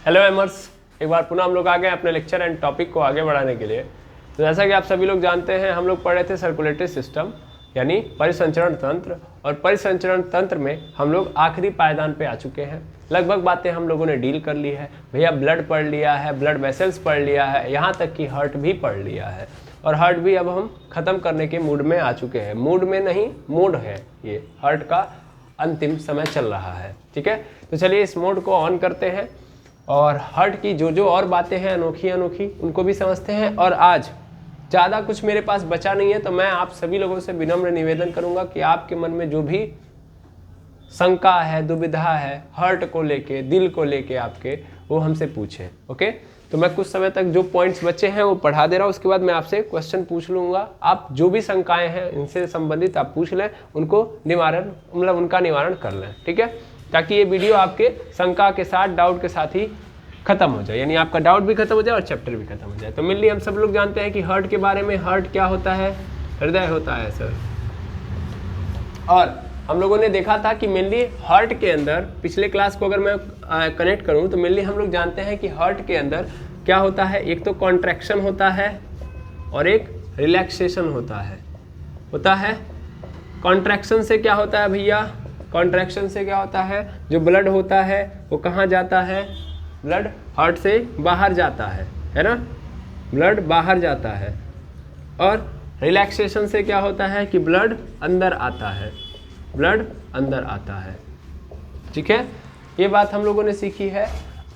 Hello एमर्स, एक बार पुनः हम लोग आ गए अपने लेक्चर एंड टॉपिक को आगे बढ़ाने के लिए। तो जैसा कि आप सभी लोग जानते हैं, हम लोग पढ़ रहे थे सर्कुलेटरी सिस्टम यानी परिसंचरण तंत्र, और परिसंचरण तंत्र में हम लोग आखिरी पायदान पे आ चुके हैं। लगभग बातें हम लोगों ने डील कर ली है भैया। ब्लड पढ़ लिया है, ब्लड वेसल्स पढ़ लिया है, यहाँ तक कि हार्ट भी पढ़ लिया है, और हार्ट भी अब हम ख़त्म करने के मूड में आ चुके हैं। मूड में नहीं, मोड है ये, हार्ट का अंतिम समय चल रहा है। ठीक है, तो चलिए इस मोड को ऑन करते हैं और हार्ट की जो जो और बातें हैं अनोखी अनोखी उनको भी समझते हैं। और आज ज़्यादा कुछ मेरे पास बचा नहीं है, तो मैं आप सभी लोगों से विनम्र निवेदन करूंगा कि आपके मन में जो भी शंका है, दुविधा है हार्ट को लेके, दिल को लेके आपके, वो हमसे पूछें। ओके, तो मैं कुछ समय तक जो पॉइंट्स बचे हैं वो पढ़ा दे रहा हूँ, उसके बाद मैं आपसे क्वेश्चन पूछ लूँगा। आप जो भी शंकाएं हैं इनसे संबंधित आप पूछ लें, उनको निवारण मतलब उनका निवारण कर लें। ठीक है, ताकि ये वीडियो आपके शंका के साथ, डाउट के साथ ही खत्म हो जाए, यानी आपका डाउट भी खत्म हो जाए और चैप्टर भी खत्म हो जाए। तो मेनली हम सब लोग जानते हैं कि हार्ट के बारे में, हार्ट क्या होता है, हृदय होता है सर। और हम लोगों ने देखा था कि मेनली हार्ट के अंदर, पिछले क्लास को अगर मैं कनेक्ट करूं तो मेनली हम लोग जानते हैं कि हार्ट के अंदर क्या होता है, एक तो कॉन्ट्रैक्शन होता है और एक रिलैक्सेशन होता है। कॉन्ट्रैक्शन से क्या होता है भैया, कॉन्ट्रैक्शन से क्या होता है, जो ब्लड होता है वो कहाँ जाता है, ब्लड हार्ट से बाहर जाता है ना, ब्लड बाहर जाता है। और रिलैक्सेशन से क्या होता है कि ब्लड अंदर आता है, ब्लड अंदर आता है। ठीक है, ये बात हम लोगों ने सीखी है।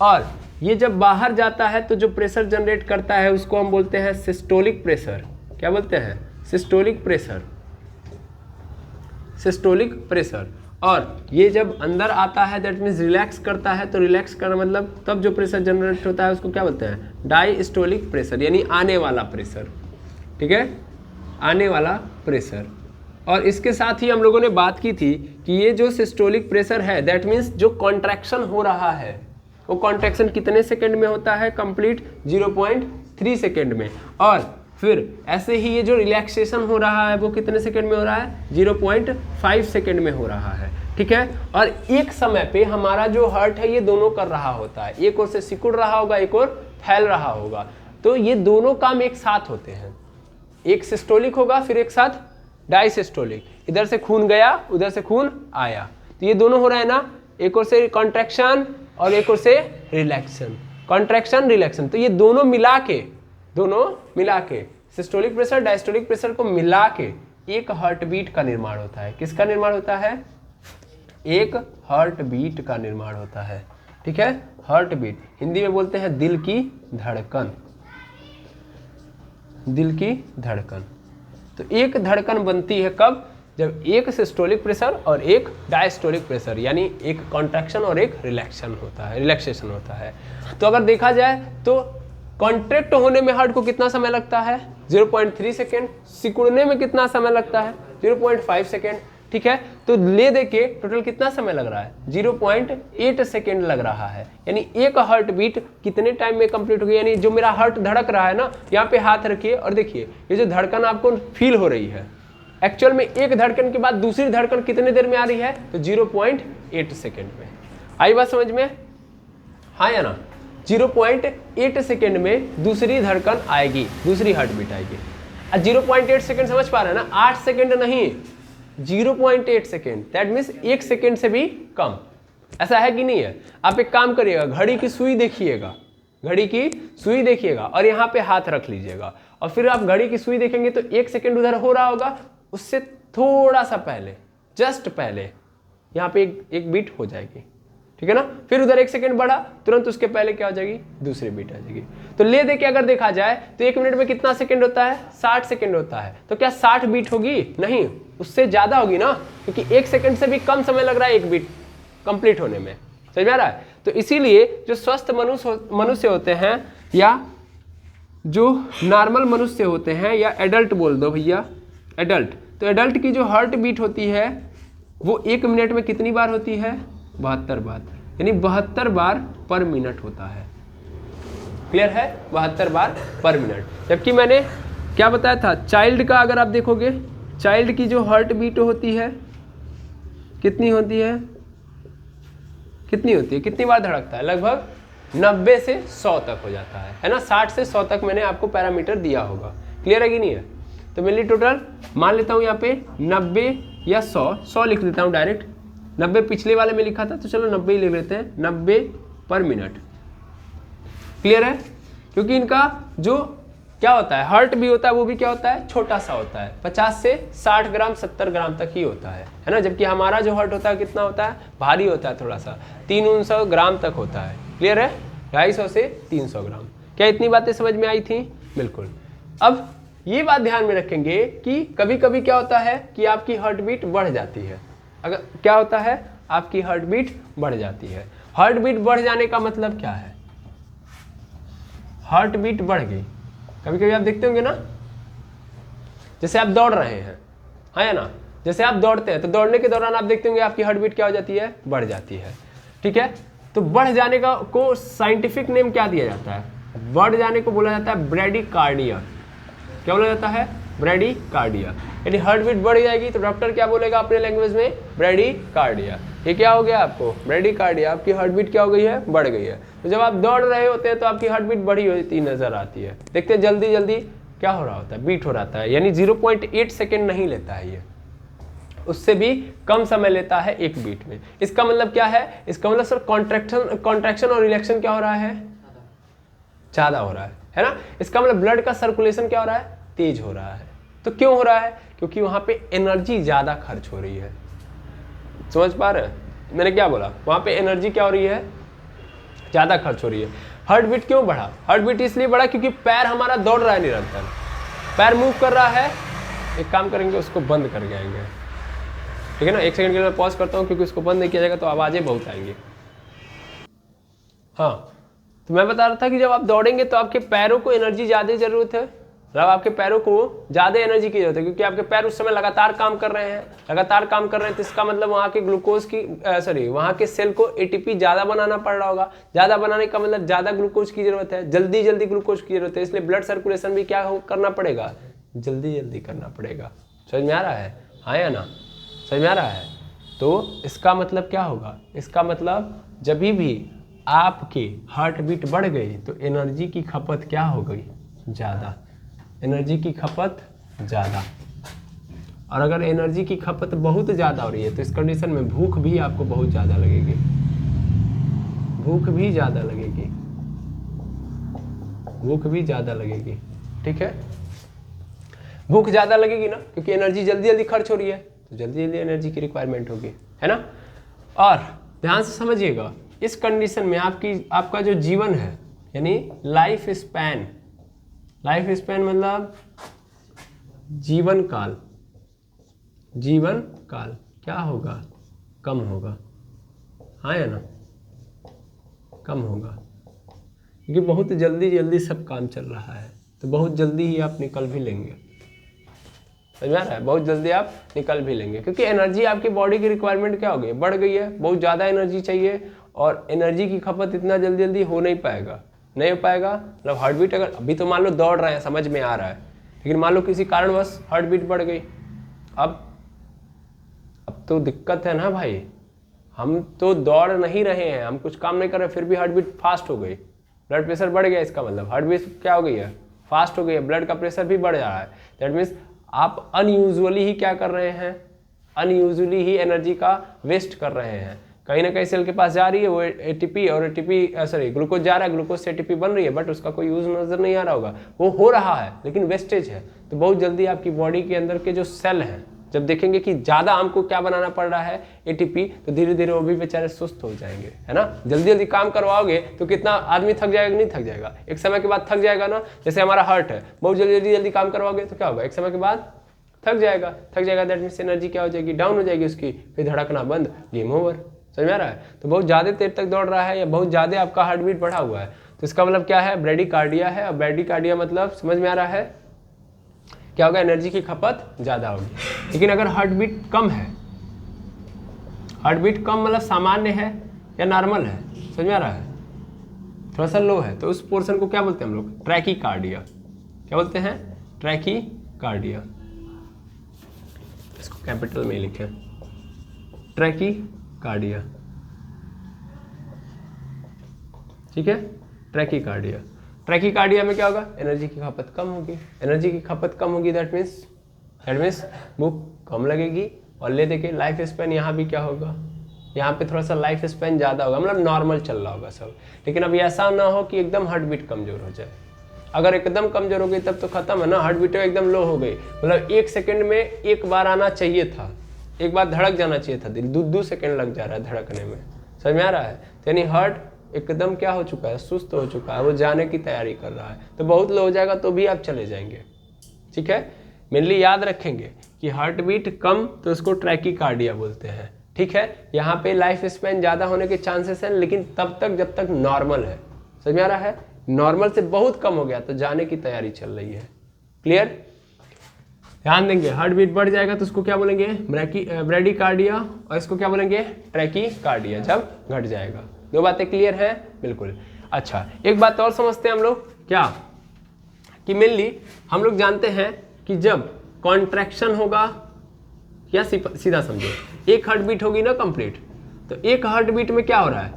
और ये जब बाहर जाता है तो जो प्रेशर जनरेट करता है उसको हम बोलते हैं सिस्टोलिक प्रेशर। क्या बोलते हैं, सिस्टोलिक प्रेशर, सिस्टोलिक प्रेशर। और ये जब अंदर आता है दैट मीन्स रिलैक्स करता है, तो रिलैक्स करना मतलब तब जो प्रेशर जनरेट होता है उसको क्या बोलते हैं, डायस्टोलिक प्रेशर, यानी आने वाला प्रेशर। ठीक है, आने वाला प्रेशर। और इसके साथ ही हम लोगों ने बात की थी कि ये जो सिस्टोलिक प्रेशर है दैट मीन्स जो कॉन्ट्रैक्शन हो रहा है वो कॉन्ट्रैक्शन कितने सेकंड में होता है, कंप्लीट 0.3 सेकंड में। और फिर ऐसे ही ये जो रिलैक्सेशन हो रहा है वो कितने सेकंड में हो रहा है, 0.5 सेकंड में हो रहा है। ठीक है, और एक समय पे हमारा जो हार्ट है ये दोनों कर रहा होता है, एक ओर से सिकुड़ रहा होगा, एक ओर फैल रहा होगा। तो ये दोनों काम एक साथ होते हैं, एक सिस्टोलिक होगा फिर एक साथ डायसिस्टोलिक, इधर से खून गया उधर से खून आया, तो ये दोनों हो रहा है ना, एक ओर से कॉन्ट्रैक्शन और एक ओर से रिलैक्शन, कॉन्ट्रैक्शन रिलैक्शन। तो ये दोनों मिला के सिस्टोलिक प्रेशर डायस्टोलिक प्रेशर को मिला के एक हार्ट बीट का निर्माण होता है। किसका निर्माण होता है, एक हार्ट बीट का निर्माण होता है। ठीक है, हार्ट बीट हिंदी में बोलते हैं दिल की धड़कन, दिल की धड़कन। तो एक धड़कन बनती है कब, जब एक सिस्टोलिक प्रेशर और एक डायस्टोलिक प्रेशर, यानी एक कॉन्ट्रैक्शन और एक रिलैक्सेशन होता है। तो अगर देखा जाए तो कॉन्ट्रैक्ट होने में हार्ट को कितना समय लगता है, 0.3 सेकेंड, सिकुड़ने में कितना समय लगता है, 0.5 सेकेंड। ठीक है, तो ले दे के टोटल कितना समय लग रहा है, 0.8 सेकेंड लग रहा है। यानी एक हार्ट बीट कितने टाइम में कंप्लीट हो गई, यानी जो मेरा हार्ट धड़क रहा है ना, यहाँ पे हाथ रखिए और देखिए ये जो धड़कन आपको फील हो रही है, एक्चुअल में एक धड़कन के बाद दूसरी धड़कन कितने देर में आ रही है, तो 0.8 सेकेंड में। आई बात समझ में, हाँ या ना, 0.8 सेकेंड में दूसरी धड़कन आएगी, दूसरी हार्ट बीट आएगी। 0.8 सेकेंड समझ पा रहे हैं ना, 8 सेकेंड नहीं, 0.8 सेकेंड, दैट मीन्स 1 सेकेंड से भी कम। ऐसा है कि नहीं है। आप एक काम करिएगा, घड़ी की सुई देखिएगा, घड़ी की सुई देखिएगा और यहाँ पे हाथ रख लीजिएगा, और फिर आप घड़ी की सुई देखेंगे तो 1 सेकेंड उधर हो रहा होगा, उससे थोड़ा सा पहले, जस्ट पहले यहाँ पे एक बीट हो जाएगी। ठीक है ना, फिर उधर 1 सेकेंड बढ़ा, तुरंत उसके पहले क्या हो जाएगी, दूसरी बीट आ जाएगी। तो ले दे के अगर देखा जाए तो 1 मिनट में कितना सेकेंड होता है, 60 सेकेंड होता है। तो क्या 60 बीट होगी, नहीं, उससे ज्यादा होगी ना, क्योंकि 1 सेकेंड से भी कम समय लग रहा है एक बीट कंप्लीट होने में। समझ में आ रहा है। तो इसीलिए जो स्वस्थ मनुष्य होते हैं, या जो नॉर्मल मनुष्य होते हैं, या एडल्ट बोल दो भैया, एडल्ट, तो एडल्ट की जो हार्ट बीट होती है वो 1 मिनट में कितनी बार होती है, 72 बार, यानी 72 बार पर मिनट होता है। क्लियर है, 72 बार पर मिनट। जबकि मैंने क्या बताया था, चाइल्ड का अगर आप देखोगे, चाइल्ड की जो हार्ट बीट होती है कितनी होती है, कितनी होती है, कितनी बार धड़कता है, लगभग 90 से 100 तक हो जाता है ना। 60 से 100 तक मैंने आपको पैरामीटर दिया होगा, क्लियर है कि नहीं है। तो मेनली टोटल मान लेता हूँ यहाँ पे 90 या 100 लिख देता हूँ डायरेक्ट। 90 पिछले वाले में लिखा था तो चलो 90 ही लिख लेते हैं, 90 पर मिनट, क्लियर है। क्योंकि इनका जो क्या होता है, हर्ट भी होता है, वो भी क्या होता है, छोटा सा होता है, 50 से 60 ग्राम 70 ग्राम तक ही होता है ना। जबकि हमारा जो हर्ट होता है कितना होता है, भारी होता है थोड़ा सा, 300 ग्राम तक होता है, क्लियर है, 250 से 300 ग्राम। क्या इतनी बातें समझ में आई थी? बिल्कुल। अब ये बात ध्यान में रखेंगे कि कभी कभी क्या होता है कि आपकी हार्ट बीट बढ़ जाती है। अगर क्या होता है, आपकी हार्ट बीट बढ़ जाती है। हार्ट बीट बढ़ जाने का मतलब क्या है, हार्ट बीट बढ़ गई। कभी कभी आप देखते होंगे ना, जैसे आप दौड़ रहे हैं, हाँ या ना, जैसे आप दौड़ते हैं तो दौड़ने के दौरान आप देखते होंगे आपकी हार्ट बीट क्या हो जाती है, बढ़ जाती है, ठीक है। तो बढ़ जाने का को साइंटिफिक नेम क्या दिया जाता है, बढ़ जाने को बोला जाता है ब्रेडिकार्डिया। क्या बोला जाता है, ब्रेडिकार्डिया। यानी हार्ट बीट बढ़ जाएगी तो डॉक्टर क्या बोलेगा अपने लैंग्वेज में, ब्रेडिकार्डिया। ये क्या हो गया आपको, ब्रेडिकार्डिया, आपकी हार्ट बीट क्या हो गई है, बढ़ गई है। तो जब आप दौड़ रहे होते हैं तो आपकी हार्ट बीट बढ़ी होती नजर आती है। देखते हैं जल्दी जल्दी क्या हो रहा होता है, बीट हो रहा है, यानी 0.8 सेकेंड नहीं लेता है, ये उससे भी कम समय लेता है एक बीट में। इसका मतलब क्या है, इसका मतलब सर कॉन्ट्रैक्शन और रिलैक्शन क्या हो रहा है, ज्यादा हो रहा है ना। इसका मतलब ब्लड का सर्कुलेशन क्या हो रहा है, तेज हो रहा है। तो क्यों हो रहा है, क्योंकि वहां पे एनर्जी ज्यादा खर्च हो रही है। समझ पा रहे हैं मैंने क्या बोला, वहां पे एनर्जी क्या हो रही है, ज्यादा खर्च हो रही है। हार्ट बीट क्यों बढ़ा, हार्ट बीट इसलिए बढ़ा क्योंकि पैर हमारा दौड़ रहा है निरंतर, पैर मूव कर रहा है। एक काम करेंगे, उसको बंद कर जाएंगे, ठीक है ना। 1 सेकंड के लिए मैं पॉज करता हूँ, क्योंकि उसको बंद नहीं किया जाएगा तो आवाजें बहुत आएंगी। हाँ, तो मैं बता रहा था कि जब आप दौड़ेंगे तो आपके पैरों को एनर्जी ज्यादा जरूरत है, मतलब आपके पैरों को ज्यादा एनर्जी की जरूरत है, क्योंकि आपके पैर उस समय लगातार काम कर रहे हैं, लगातार काम कर रहे हैं। तो इसका मतलब वहाँ के ग्लूकोज की वहाँ के सेल को एटीपी ज्यादा बनाना पड़ रहा होगा। ज्यादा बनाने का मतलब ज्यादा ग्लूकोज की जरूरत है, जल्दी जल्दी ग्लूकोज की जरूरत है। इसलिए ब्लड सर्कुलेशन भी क्या करना पड़ेगा, जल्दी जल्दी करना पड़ेगा। समझ में आ रहा है, हाँ या ना, समझ में आ रहा है। तो इसका मतलब क्या होगा, इसका मतलब जब भी आपकी हार्ट बीट बढ़ गई तो एनर्जी की खपत क्या हो गई, ज़्यादा, एनर्जी की खपत ज़्यादा। और अगर एनर्जी की खपत बहुत ज़्यादा हो रही है तो इस कंडीशन में भूख भी आपको बहुत ज़्यादा लगेगी, भूख भी ज़्यादा लगेगी, भूख भी ज़्यादा लगेगी, ठीक है। भूख ज़्यादा लगेगी ना, क्योंकि एनर्जी जल्दी जल्दी खर्च हो रही है, तो जल्दी जल्दी एनर्जी की रिक्वायरमेंट होगी, है ना। और ध्यान से समझिएगा, इस कंडीशन में आपका जो जीवन है, यानी लाइफ स्पैन, लाइफ स्पैन मतलब जीवन काल, जीवन काल क्या होगा, कम होगा, हाँ या ना, कम होगा। क्योंकि बहुत जल्दी जल्दी सब काम चल रहा है, तो बहुत जल्दी ही आप निकल भी लेंगे। समझ में आ रहा है, बहुत जल्दी आप निकल भी लेंगे, क्योंकि एनर्जी आपकी बॉडी की रिक्वायरमेंट क्या हो गई, बढ़ गई है, बहुत ज़्यादा एनर्जी चाहिए। और एनर्जी की खपत इतना जल्दी जल्दी हो नहीं पाएगा, नहीं हो पाएगा। मतलब हार्ट बीट अगर अभी तो मान लो दौड़ रहे हैं, समझ में आ रहा है, लेकिन मान लो किसी कारणवश हार्ट बीट बढ़ गई, अब तो दिक्कत है ना भाई। हम तो दौड़ नहीं रहे हैं, हम कुछ काम नहीं कर रहे, फिर भी हार्ट बीट फास्ट हो गई, ब्लड प्रेशर बढ़ गया, इसका मतलब हार्ट बीट क्या हो गई है, फास्ट हो गई है, ब्लड का प्रेशर भी बढ़ जा रहा है। दैट मीन्स आप अनयूजुअली ही क्या कर रहे हैं, अनयूजुअली ही एनर्जी का वेस्ट कर रहे हैं। कहीं ना कहीं सेल के पास जा रही है वो एटीपी, और एटीपी ग्लूकोज जा रहा है, ग्लूकोज से एटीपी बन रही है, बट उसका कोई यूज नजर नहीं आ रहा होगा, वो हो रहा है लेकिन वेस्टेज है। तो बहुत जल्दी आपकी बॉडी के अंदर के जो सेल हैं जब देखेंगे कि ज़्यादा हमको क्या बनाना पड़ रहा है, एटीपी, तो धीरे धीरे वो भी बेचारे सुस्त हो जाएंगे, है ना। जल्दी जल्दी काम करवाओगे तो कितना आदमी थक जाएगा, नहीं थक जाएगा, एक समय के बाद थक जाएगा ना। जैसे हमारा हार्ट है, बहुत जल्दी जल्दी काम करवाओगे तो क्या होगा, एक समय के बाद थक जाएगा, दैट मीन्स एनर्जी क्या हो जाएगी, डाउन हो जाएगी उसकी, फिर धड़कना बंद, गेम ओवर। समझ में आ रहा है। तो बहुत ज़्यादा देर तक दौड़ रहा है या बहुत ज़्यादा आपका हार्ट बीट बढ़ा हुआ है, तो इसका मतलब क्या है, ब्रेडिकार्डिया है। और ब्रेडिकार्डिया मतलब समझ में आ रहा है क्या होगा, एनर्जी की खपत ज़्यादा होगी। लेकिन अगर हार्ट बीट कम है, हार्ट बीट कम मतलब सामान्य है या नॉर्मल है, समझ में आ रहा है, थोड़ा सा लो है, तो उस पोर्शन को क्या बोलते हैं हम लोग, ट्रैकीकार्डिया। क्या बोलते हैं, ट्रैकीकार्डिया। इसको कैपिटल में लिखें, ट्रैकीकार्डिया। ठीक है। ट्रैकीकार्डिया, ट्रैकीकार्डिया में क्या होगा, एनर्जी की खपत कम होगी, एनर्जी की खपत कम होगी, दैट मीन्स भूख कम लगेगी। और ले देखिए लाइफ स्पैन यहाँ भी क्या होगा, यहाँ पे थोड़ा सा लाइफ स्पैन ज़्यादा होगा, मतलब नॉर्मल चल रहा होगा सब। लेकिन अभी ऐसा ना हो कि एकदम हार्ट बीट कमज़ोर हो जाए। अगर एकदम कमज़ोर हो गई तब तो ख़त्म है ना, हार्ट बीट एकदम लो हो गई, मतलब 1 सेकंड में एक बार आना चाहिए था, एक बार धड़क जाना चाहिए था, दिल 2 सेकंड लग जा रहा है धड़कने में, समझ में आ रहा है। तो यानी हार्ट एकदम क्या हो चुका है, सुस्त हो चुका है, वो जाने की तैयारी कर रहा है। तो बहुत लो हो जाएगा तो भी आप चले जाएंगे, ठीक है। मेनली याद रखेंगे कि हार्ट बीट कम तो इसको ट्रैकीकार्डिया बोलते हैं, ठीक है। यहाँ पे लाइफ स्पैन ज़्यादा होने के चांसेस हैं, लेकिन तब तक जब तक नॉर्मल है, समझ में आ रहा है। नॉर्मल से बहुत कम हो गया तो जाने की तैयारी चल रही है, क्लियर। ध्यान देंगे, हार्ट बीट बढ़ जाएगा तो इसको क्या बोलेंगे, ब्रैडीकार्डिया, और इसको क्या बोलेंगे, ट्रैकीकार्डिया जब घट जाएगा। 2 बातें क्लियर हैं, बिल्कुल। अच्छा, एक बात और समझते हैं हम लोग, क्या कि मेनली हम लोग जानते हैं कि जब कॉन्ट्रैक्शन होगा, या सीधा समझो, एक हार्ट बीट होगी ना कंप्लीट, तो एक हार्ट बीट में क्या हो रहा है,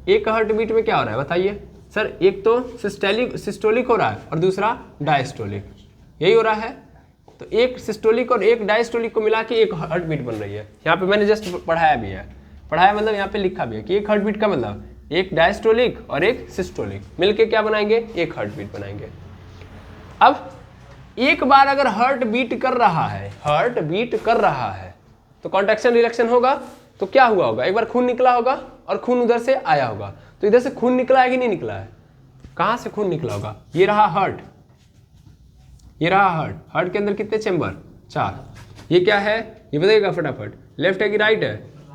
एक हार्ट बीट में क्या हो रहा है बताइए सर। एक तो सिस्टोलिक हो रहा है और दूसरा डायस्टोलिक, यही हो रहा है। तो एक सिस्टोलिक और एक डायस्टोलिक को मिला के एक हार्ट बीट बन रही है। यहाँ पे मैंने जस्ट पढ़ाया भी है, पढ़ाया मतलब यहाँ पे लिखा भी है कि एक हार्ट बीट का मतलब एक डायस्टोलिक और एक सिस्टोलिक मिलके क्या बनाएंगे, एक हार्ट बीट बनाएंगे। अब एक बार अगर हार्ट बीट कर रहा है, हार्ट बीट कर रहा है तो कॉन्ट्रैक्शन रिलैक्शन होगा, तो क्या हुआ होगा, एक बार खून निकला होगा और खून उधर से आया होगा। तो इधर से खून निकला है कि नहीं निकला है, कहाँ से खून निकला होगा, ये रहा हार्ट, ये रहा हार्ट। हार्ट के अंदर कितने चेंबर, 4। ये क्या है, ये बताइएगा फटाफट, लेफ्ट है कि राइट है,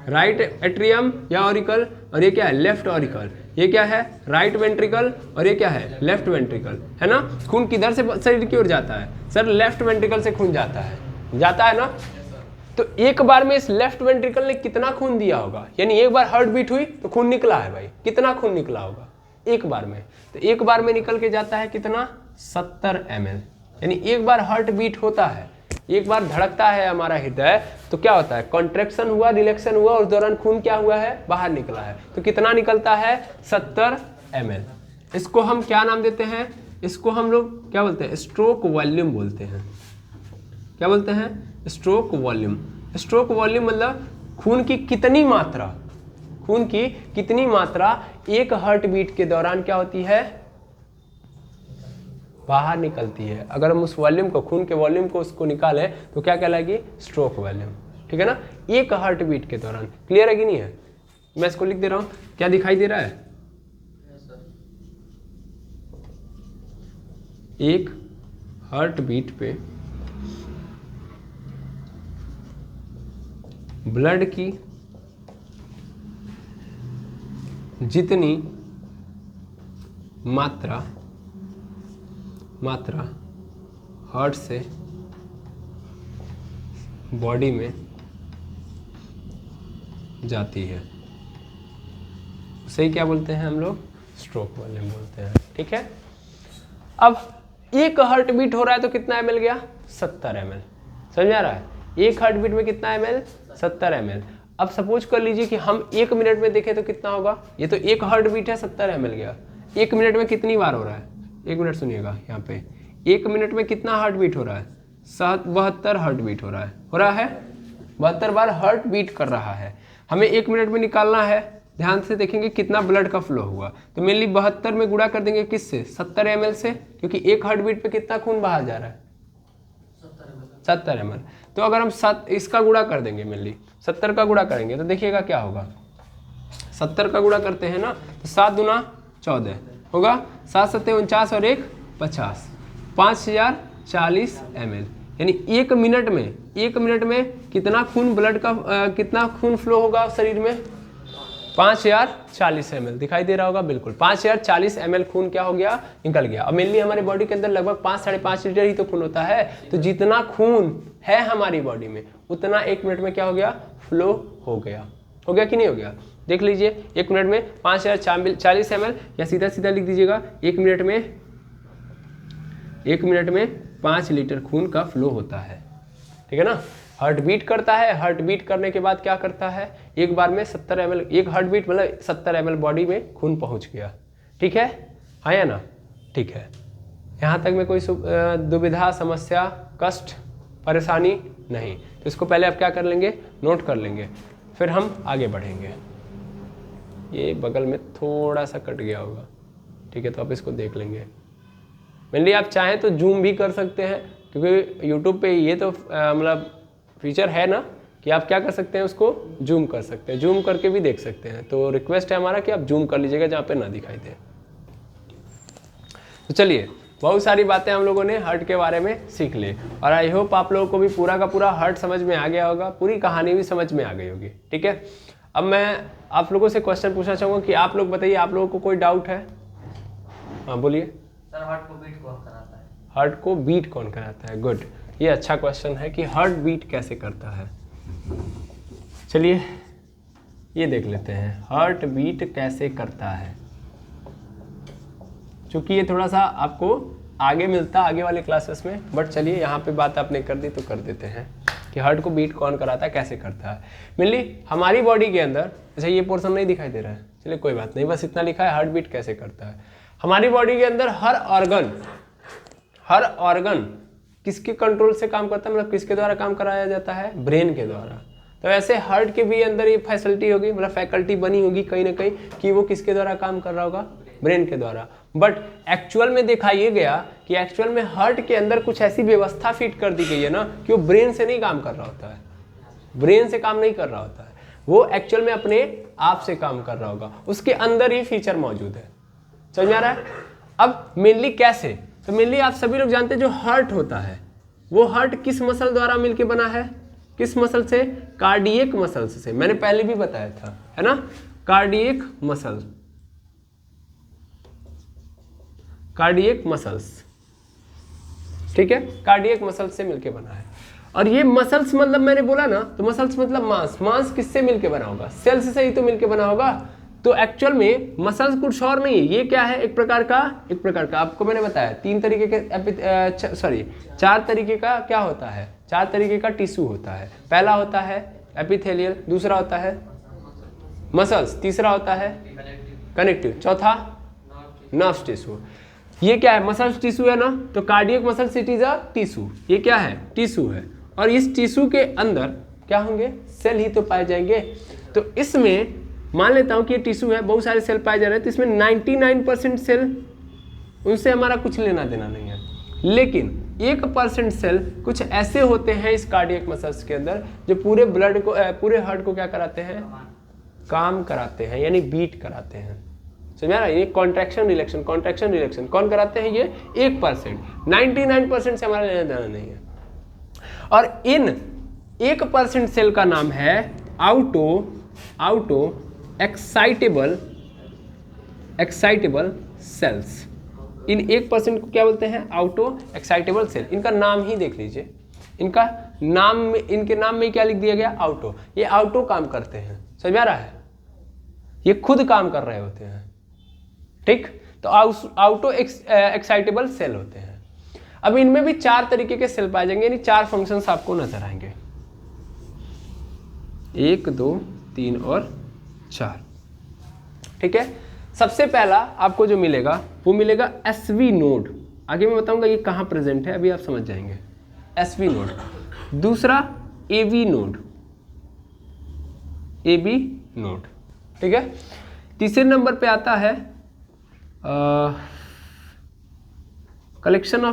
राइट एट्रियम या ऑरिकल, और ये क्या है, लेफ्ट ऑरिकल। ये क्या है, राइट वेंट्रिकल, और ये क्या है, लेफ्ट वेंट्रिकल, है ना। खून किधर से शरीर की ओर जाता है सर, लेफ्ट वेंट्रिकल से खून जाता है ना। तो एक बार में इस लेफ्ट वेंट्रिकल ने कितना खून दिया होगा, यानी एक बार हार्ट बीट हुई तो खून निकला है भाई, कितना खून निकला होगा एक बार में। तो एक बार में निकल के जाता है कितना, 70 ml। यानी एक बार हार्ट बीट होता है, एक बार धड़कता है हमारा हृदय, तो क्या होता है, कॉन्ट्रैक्शन हुआ, रिलैक्शन हुआ, और दौरान खून क्या हुआ है, बाहर निकला है। तो कितना निकलता है, 70 ml। इसको हम क्या नाम देते हैं, इसको हम लोग क्या बोलते हैं, स्ट्रोक वॉल्यूम बोलते हैं। क्या बोलते हैं, स्ट्रोक वॉल्यूम। स्ट्रोक वॉल्यूम मतलब खून की कितनी मात्रा, खून की कितनी मात्रा एक हार्ट बीट के दौरान क्या होती है, बाहर निकलती है। अगर हम उस वॉल्यूम को, खून के वॉल्यूम को उसको निकालें तो क्या कहलाएगी, स्ट्रोक वॉल्यूम, ठीक है ना, एक हार्ट बीट के दौरान। क्लियर है कि नहीं है, मैं इसको लिख दे रहा हूं, क्या दिखाई दे रहा है, एक हार्ट बीट पे ब्लड की जितनी मात्रा हार्ट से बॉडी में जाती है, उसे क्या बोलते हैं हम लोग, स्ट्रोक वॉल्यूम बोलते हैं, ठीक है। अब एक हार्ट बीट हो रहा है तो कितना ml गया, 70 ml। समझ में आ रहा है, एक हार्ट बीट में कितना ml, 70 ml। अब सपोज कर लीजिए कि हम 1 मिनट में देखें तो कितना होगा, ये तो एक हार्ट बीट है, 70 ml गया। 1 मिनट में कितनी बार हो रहा है, 1 मिनट सुनिएगा, यहाँ पे 1 मिनट में कितना हार्ट बीट हो रहा है, 72 हार्ट बीट हो रहा है, 72 बार हार्ट बीट कर रहा है। हमें 1 मिनट में निकालना है, ध्यान से देखेंगे कितना ब्लड का फ्लो हुआ, तो मेनली 72 में गुणा कर देंगे किससे, 70 ml से, क्योंकि एक हार्ट बीट पे कितना खून बाहर जा रहा है, 70 ml। तो अगर हम इसका गुणा कर देंगे, मेनली 70 का गुणा करेंगे तो देखिएगा क्या होगा, 70 का गुणा करते हैं ना तो 7 दूना 14 होगा, 7 7 49 और 1 50, 5040 ml। यानी 1 मिनट में कितना खून, ब्लड का कितना खून फ्लो होगा शरीर में, 5040 ml। दिखाई दे रहा होगा, बिल्कुल 5040 ml खून क्या हो गया, निकल गया। अब मेनली हमारी बॉडी के अंदर लगभग 5-5.5 लीटर ही तो खून होता है, तो जितना खून है हमारी बॉडी में उतना 1 मिनट में क्या हो गया, फ्लो हो गया कि नहीं हो गया। देख लीजिए 1 मिनट में 5040 ml, या सीधा सीधा लिख दीजिएगा 1 मिनट में 5 लीटर खून का फ्लो होता है, ठीक है ना। हार्ट बीट करता है, हार्ट बीट करने के बाद क्या करता है, एक बार में 70 ml, एक हार्ट बीट मतलब 70 ml बॉडी में खून पहुंच गया। ठीक है, हाँ या ना? ठीक है, यहाँ तक में कोई दुविधा, समस्या, कष्ट, परेशानी नहीं। तो इसको पहले आप क्या कर लेंगे, नोट कर लेंगे, फिर हम आगे बढ़ेंगे। ये बगल में थोड़ा सा कट गया होगा, ठीक है, तो आप इसको देख लेंगे। मेनली आप चाहें तो जूम भी कर सकते हैं, क्योंकि यूट्यूब पे ये तो मतलब फीचर है ना कि आप क्या कर सकते हैं, उसको जूम कर सकते हैं, जूम करके भी देख सकते हैं। तो रिक्वेस्ट है हमारा कि आप जूम कर लीजिएगा जहाँ पे ना दिखाई दे। तो चलिए, बहुत सारी बातें हम लोगों ने हार्ट के बारे में सीख ली, और आई होप आप लोगों को भी पूरा का पूरा हार्ट समझ में आ गया होगा, पूरी कहानी भी समझ में आ गई होगी। ठीक है, अब मैं आप लोगों से क्वेश्चन पूछना चाहूँगा कि आप लोग बताइए, आप लोगों को कोई डाउट है? हाँ बोलिए। सर, हार्ट को बीट कौन कराता है? हार्ट को बीट कौन कराता है? गुड, ये अच्छा क्वेश्चन है कि हार्ट बीट कैसे करता है। चलिए ये देख लेते हैं, हार्ट बीट कैसे करता है। चूँकि ये थोड़ा सा आपको आगे मिलता आगे वाले क्लासेस में, बट चलिए यहाँ पे बात आपने कर दी तो कर देते हैं कि हार्ट को बीट कौन कराता है, कैसे करता है। मेनली हमारी बॉडी के अंदर, जैसे ये पोर्शन नहीं दिखाई दे रहा है, चलिए कोई बात नहीं, बस इतना लिखा है हार्ट बीट कैसे करता है। हमारी बॉडी के अंदर हर ऑर्गन किसके कंट्रोल से काम करता है, मतलब किसके द्वारा काम कराया जाता है? ब्रेन के द्वारा। तो ऐसे हार्ट के भी अंदर ये फैसिलिटी होगी, मतलब फैकल्टी बनी होगी कहीं ना कहीं कि वो किसके द्वारा काम कर रहा होगा? ब्रेन के द्वारा। बट एक्चुअल में देखा ये गया कि एक्चुअल में हार्ट के अंदर कुछ ऐसी व्यवस्था फिट कर दी गई है ना कि वो ब्रेन से नहीं काम कर रहा होता है, ब्रेन से काम नहीं कर रहा होता है, वो एक्चुअल में अपने आप से काम कर रहा होगा, उसके अंदर ये फीचर मौजूद है। समझ में आ रहा है? अब मेनली कैसे, तो मेनली आप सभी लोग जानते हैं जो हार्ट होता है वो हार्ट किस मसल द्वारा मिलके बना है? किस मसल से? कार्डियक मसल्स से। मैंने पहले भी बताया था, है ना, कार्डियक मसल्स, कार्डियक मसल्स। ठीक है, कार्डियक मसल्स से मिलके बना है। और ये मसल्स मतलब मैंने बोला ना, तो मसल्स मतलब मांस, मांस किससे मिलके बना होगा? सेल्स से ही तो मिलके बना होगा। तो एक्चुअल में मसल्स कुछ और नहीं है, ये क्या है? एक प्रकार का आपको मैंने बताया 3 तरीके के 4 तरीके का क्या होता है? 4 तरीके का टिश्यू होता है। पहला होता है एपिथेलियल, दूसरा होता है मसल्स, तीसरा होता है कनेक्टिव, चौथा नर्व टिश्यू। ये क्या है? मसल्स टिश्यू है ना, तो cardiac muscles it is a tissue. ये क्या है? टिश्यू है। और इस टिश्यू के अंदर क्या होंगे? सेल ही तो पाए जाएंगे। तो इसमें मान लेता हूं कि ये टिश्यू है, बहुत सारे सेल पाए जा रहे हैं, तो इसमें 99% सेल, उनसे हमारा कुछ लेना देना नहीं है। लेकिन 1% सेल कुछ ऐसे होते हैं इस कार्डियक मसल्स के अंदर जो पूरे ब्लड को, पूरे हार्ट को क्या कराते हैं? काम कराते हैं, यानी बीट कराते हैं। समझ में आ रहा है? ये कॉन्ट्रैक्शन रिलैक्शन, कॉन्ट्रैक्शन रिलैक्शन कौन कराते हैं? ये 1%। 99% से हमारा लेना देना नहीं है। और इन 1% सेल का नाम है आउटो एक्साइटेबल सेल्स। इन 1% को क्या बोलते हैं? आउटो एक्साइटेबल सेल। इनका नाम ही देख लीजिए, इनका नाम में, इनके नाम में क्या लिख दिया गया? आउटो। ये आउटो काम करते हैं। समझ में आ रहा है? ये खुद काम कर रहे होते हैं। ठीक, तो आउटो एक्साइटेबल सेल होते हैं। अब इनमें भी 4 तरीके के सेल पाए जाएंगे, यानी 4 फंक्शंस आपको नजर आएंगे, 1, 2, 3 और 4। ठीक है, सबसे पहला आपको जो मिलेगा वो मिलेगा एसवी नोड। आगे मैं बताऊंगा ये कहाँ प्रेजेंट है, अभी आप समझ जाएंगे। SV node. दूसरा एवी नोड, एबी नोड। ठीक है, तीसरे नंबर पे आता है कलेक्शन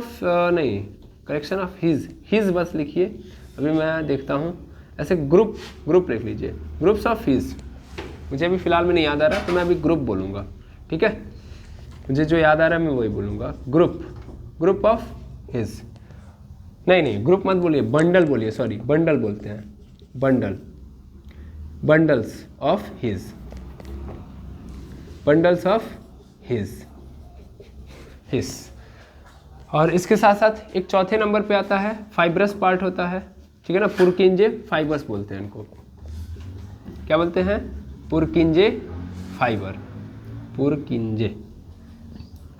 ऑफ हिज बस लिखिए, अभी मैं देखता हूँ। ऐसे ग्रुप लिख लीजिए, ग्रुप्स ऑफ हिज। मुझे अभी फिलहाल में नहीं याद आ रहा, तो मैं अभी ग्रुप बोलूँगा। ठीक है, मुझे जो याद आ रहा है मैं वही बोलूँगा, ग्रुप ऑफ हिज। नहीं, ग्रुप मत बोलिए, बंडल बोलिए, सॉरी बंडल बोलते हैं, बंडल्स ऑफ हिज। और इसके साथ साथ एक चौथे नंबर पे आता है फाइब्रस पार्ट होता है। ठीक है ना, पुरकिंजे फाइबर्स बोलते हैं इनको। क्या बोलते हैं? Purkinje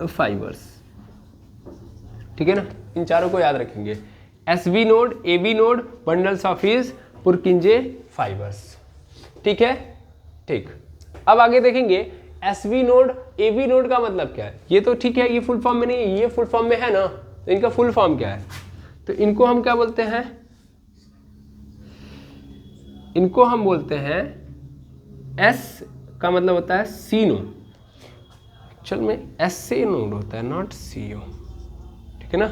fibres. ठीक है ना, इन चारों को याद रखेंगे, SV node, AB node, bundles of His, Purkinje fibres. ठीक है, ठीक। अब आगे देखेंगे एसवी नोड, एवी नोड का मतलब क्या है। ये तो ठीक है, ये फुल फॉर्म में नहीं है, ये फुल फॉर्म में है ना, तो इनका फुल फॉर्म क्या है, तो इनको हम क्या बोलते हैं, इनको हम बोलते हैं एस का मतलब होता है सी नोड, एक्चुअल में एस ए नोड होता है, नॉट सी ओ, ठीक है ना,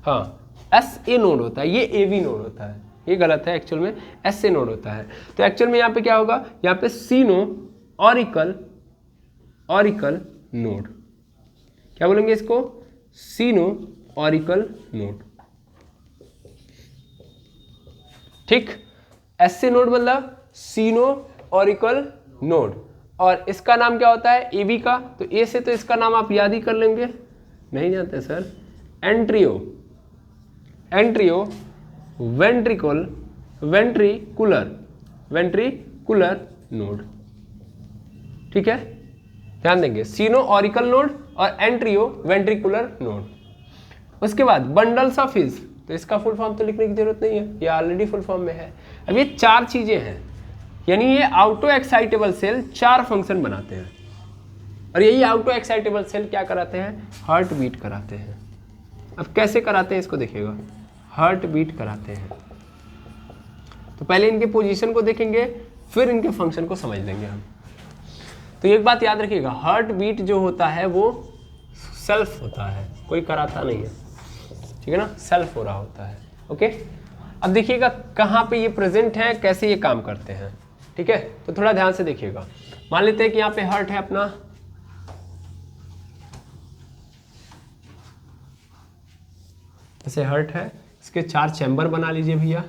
हाँ एस ए नोड होता है, ये ए वी नोड होता है, ये गलत है, एक्चुअल में एस ए नोड होता है। तो एक्चुअल में यहाँ पे क्या होगा, यहाँ पे सीनो ऑरिकल, ऑरिकल नोड, क्या बोलेंगे इसको, सीनो ऑरिकल नोड, ठीक। एस ए नोड मतलब सीनो ऑरिकल नोड, और इसका नाम क्या होता है, ए बी का, तो ए से तो इसका नाम आप याद ही कर लेंगे, नहीं जानते sir, atrio, atrio ventricle, ventricular, ventricular node, ठीक है, ध्यान देंगे, सीनो ऑरिकल नोड और एंट्रियो वेंट्रिकुलर नोड। उसके बाद बंडल्स ऑफ हिज, तो इसका फुल फॉर्म तो लिखने की जरूरत नहीं है, ये ऑलरेडी फुल फॉर्म में है। अब ये 4 चीजें हैं, यानी ये ऑटो एक्साइटेबल सेल 4 फंक्शन बनाते हैं, और यही ऑटो एक्साइटेबल सेल क्या कराते हैं, हार्ट बीट कराते हैं। अब कैसे कराते हैं इसको देखिएगा, हार्ट बीट कराते हैं, तो पहले इनके पोजीशन को देखेंगे, फिर इनके फंक्शन को समझ लेंगे हम। तो एक बात याद रखिएगा, हार्ट बीट जो होता है वो सेल्फ होता है, कोई कराता नहीं है, ठीक है ना, सेल्फ हो रहा होता है, ओके। अब देखिएगा कहाँ पे ये प्रेजेंट है, कैसे ये काम करते हैं, ठीक है, तो थोड़ा ध्यान से देखिएगा। मान लेते हैं कि यहाँ पे हार्ट है अपना, ऐसे हार्ट है, इसके 4 चैम्बर बना लीजिए भैया।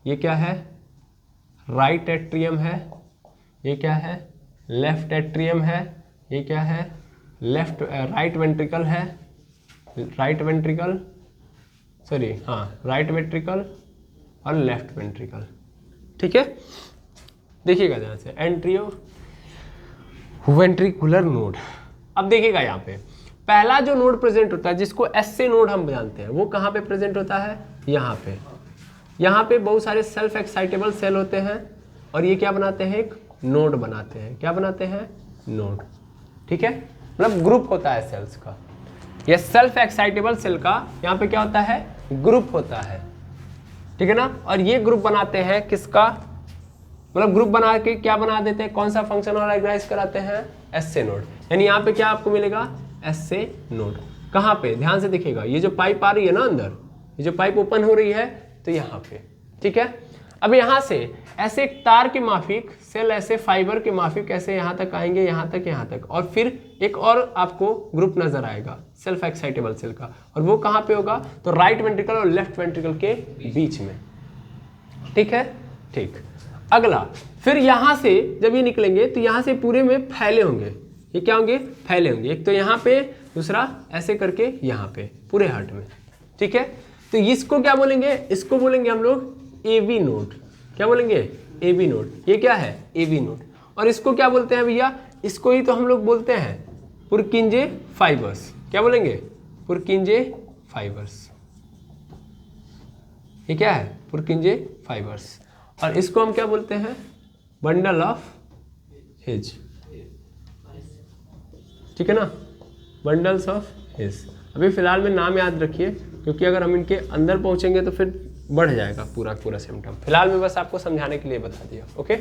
ये क्या है, राइट एट्रियम है, ये क्या है, लेफ्ट एट्रियम है, ये क्या है, लेफ्ट राइट वेंट्रिकल है, राइट वेंट्रिकल, सॉरी हाँ राइट वेंट्रिकल और लेफ्ट वेंट्रिकल, ठीक है। देखिएगा ध्यान से, एंट्रियो वेंट्रिकुलर नोड। अब देखिएगा यहाँ पे पहला जो नोड प्रेजेंट होता है, जिसको एस से नोड हम जानते हैं, वो कहाँ पे प्रेजेंट होता है, यहाँ पे। यहाँ पे बहुत सारे सेल्फ एक्साइटेबल सेल होते हैं, और ये क्या बनाते हैं, एक नोड बनाते हैं, क्या बनाते हैं, नोड, ठीक है, मतलब ग्रुप होता है सेल्स का। ये सेल्फ एक्साइटेबल सेल का यहाँ पे क्या होता है, ग्रुप होता है, ठीक है ना। और ये ग्रुप बनाते हैं किसका, मतलब ग्रुप बना के क्या बना देते हैं, कौन सा फंक्शन ऑर्गेनाइज कराते हैं, एस से नोड। यानी यहाँ पे क्या आपको मिलेगा, एस से नोड। कहाँ पे, ध्यान से देखिएगा, ये जो पाइप आ रही है ना अंदर, ये जो पाइप ओपन हो रही है, तो यहाँ पे, ठीक है। अब यहाँ से ऐसे एक तार के माफिक सेल, ऐसे फाइबर के माफिक ऐसे यहाँ तक आएंगे, यहाँ तक, और फिर एक और आपको ग्रुप नजर आएगा सेल्फ एक्साइटेबल सेल का, और वो कहाँ पे होगा, तो राइट वेंट्रिकल और लेफ्ट वेंट्रिकल के बीच में, ठीक है, ठीक। अगला, फिर यहाँ से जब ये निकलेंगे तो यहाँ से पूरे में फैले होंगे, ये क्या होंगे, फैले होंगे, एक तो यहाँ पे, दूसरा ऐसे करके यहाँ पे पूरे हार्ट में, ठीक है। तो इसको क्या बोलेंगे, इसको बोलेंगे हम लोग एवी नोड, क्या बोलेंगे, एवी नोड। ये क्या है, एवी नोड। और इसको क्या बोलते हैं भैया, इसको ही तो हम लोग बोलते हैं पुरकिंजे फाइबर्स, क्या बोलेंगे, पुरकिंजे फाइबर्स। ये क्या है, पुरकिंजे फाइबर्स। और इसको हम क्या बोलते हैं, बंडल ऑफ हिज, ठीक है ना, बंडल्स ऑफ हिज। अभी फिलहाल में नाम याद रखिए, क्योंकि अगर हम इनके अंदर पहुंचेंगे तो फिर बढ़ जाएगा पूरा सिम्टम। फिलहाल में बस आपको समझाने के लिए बता दिया, ओके।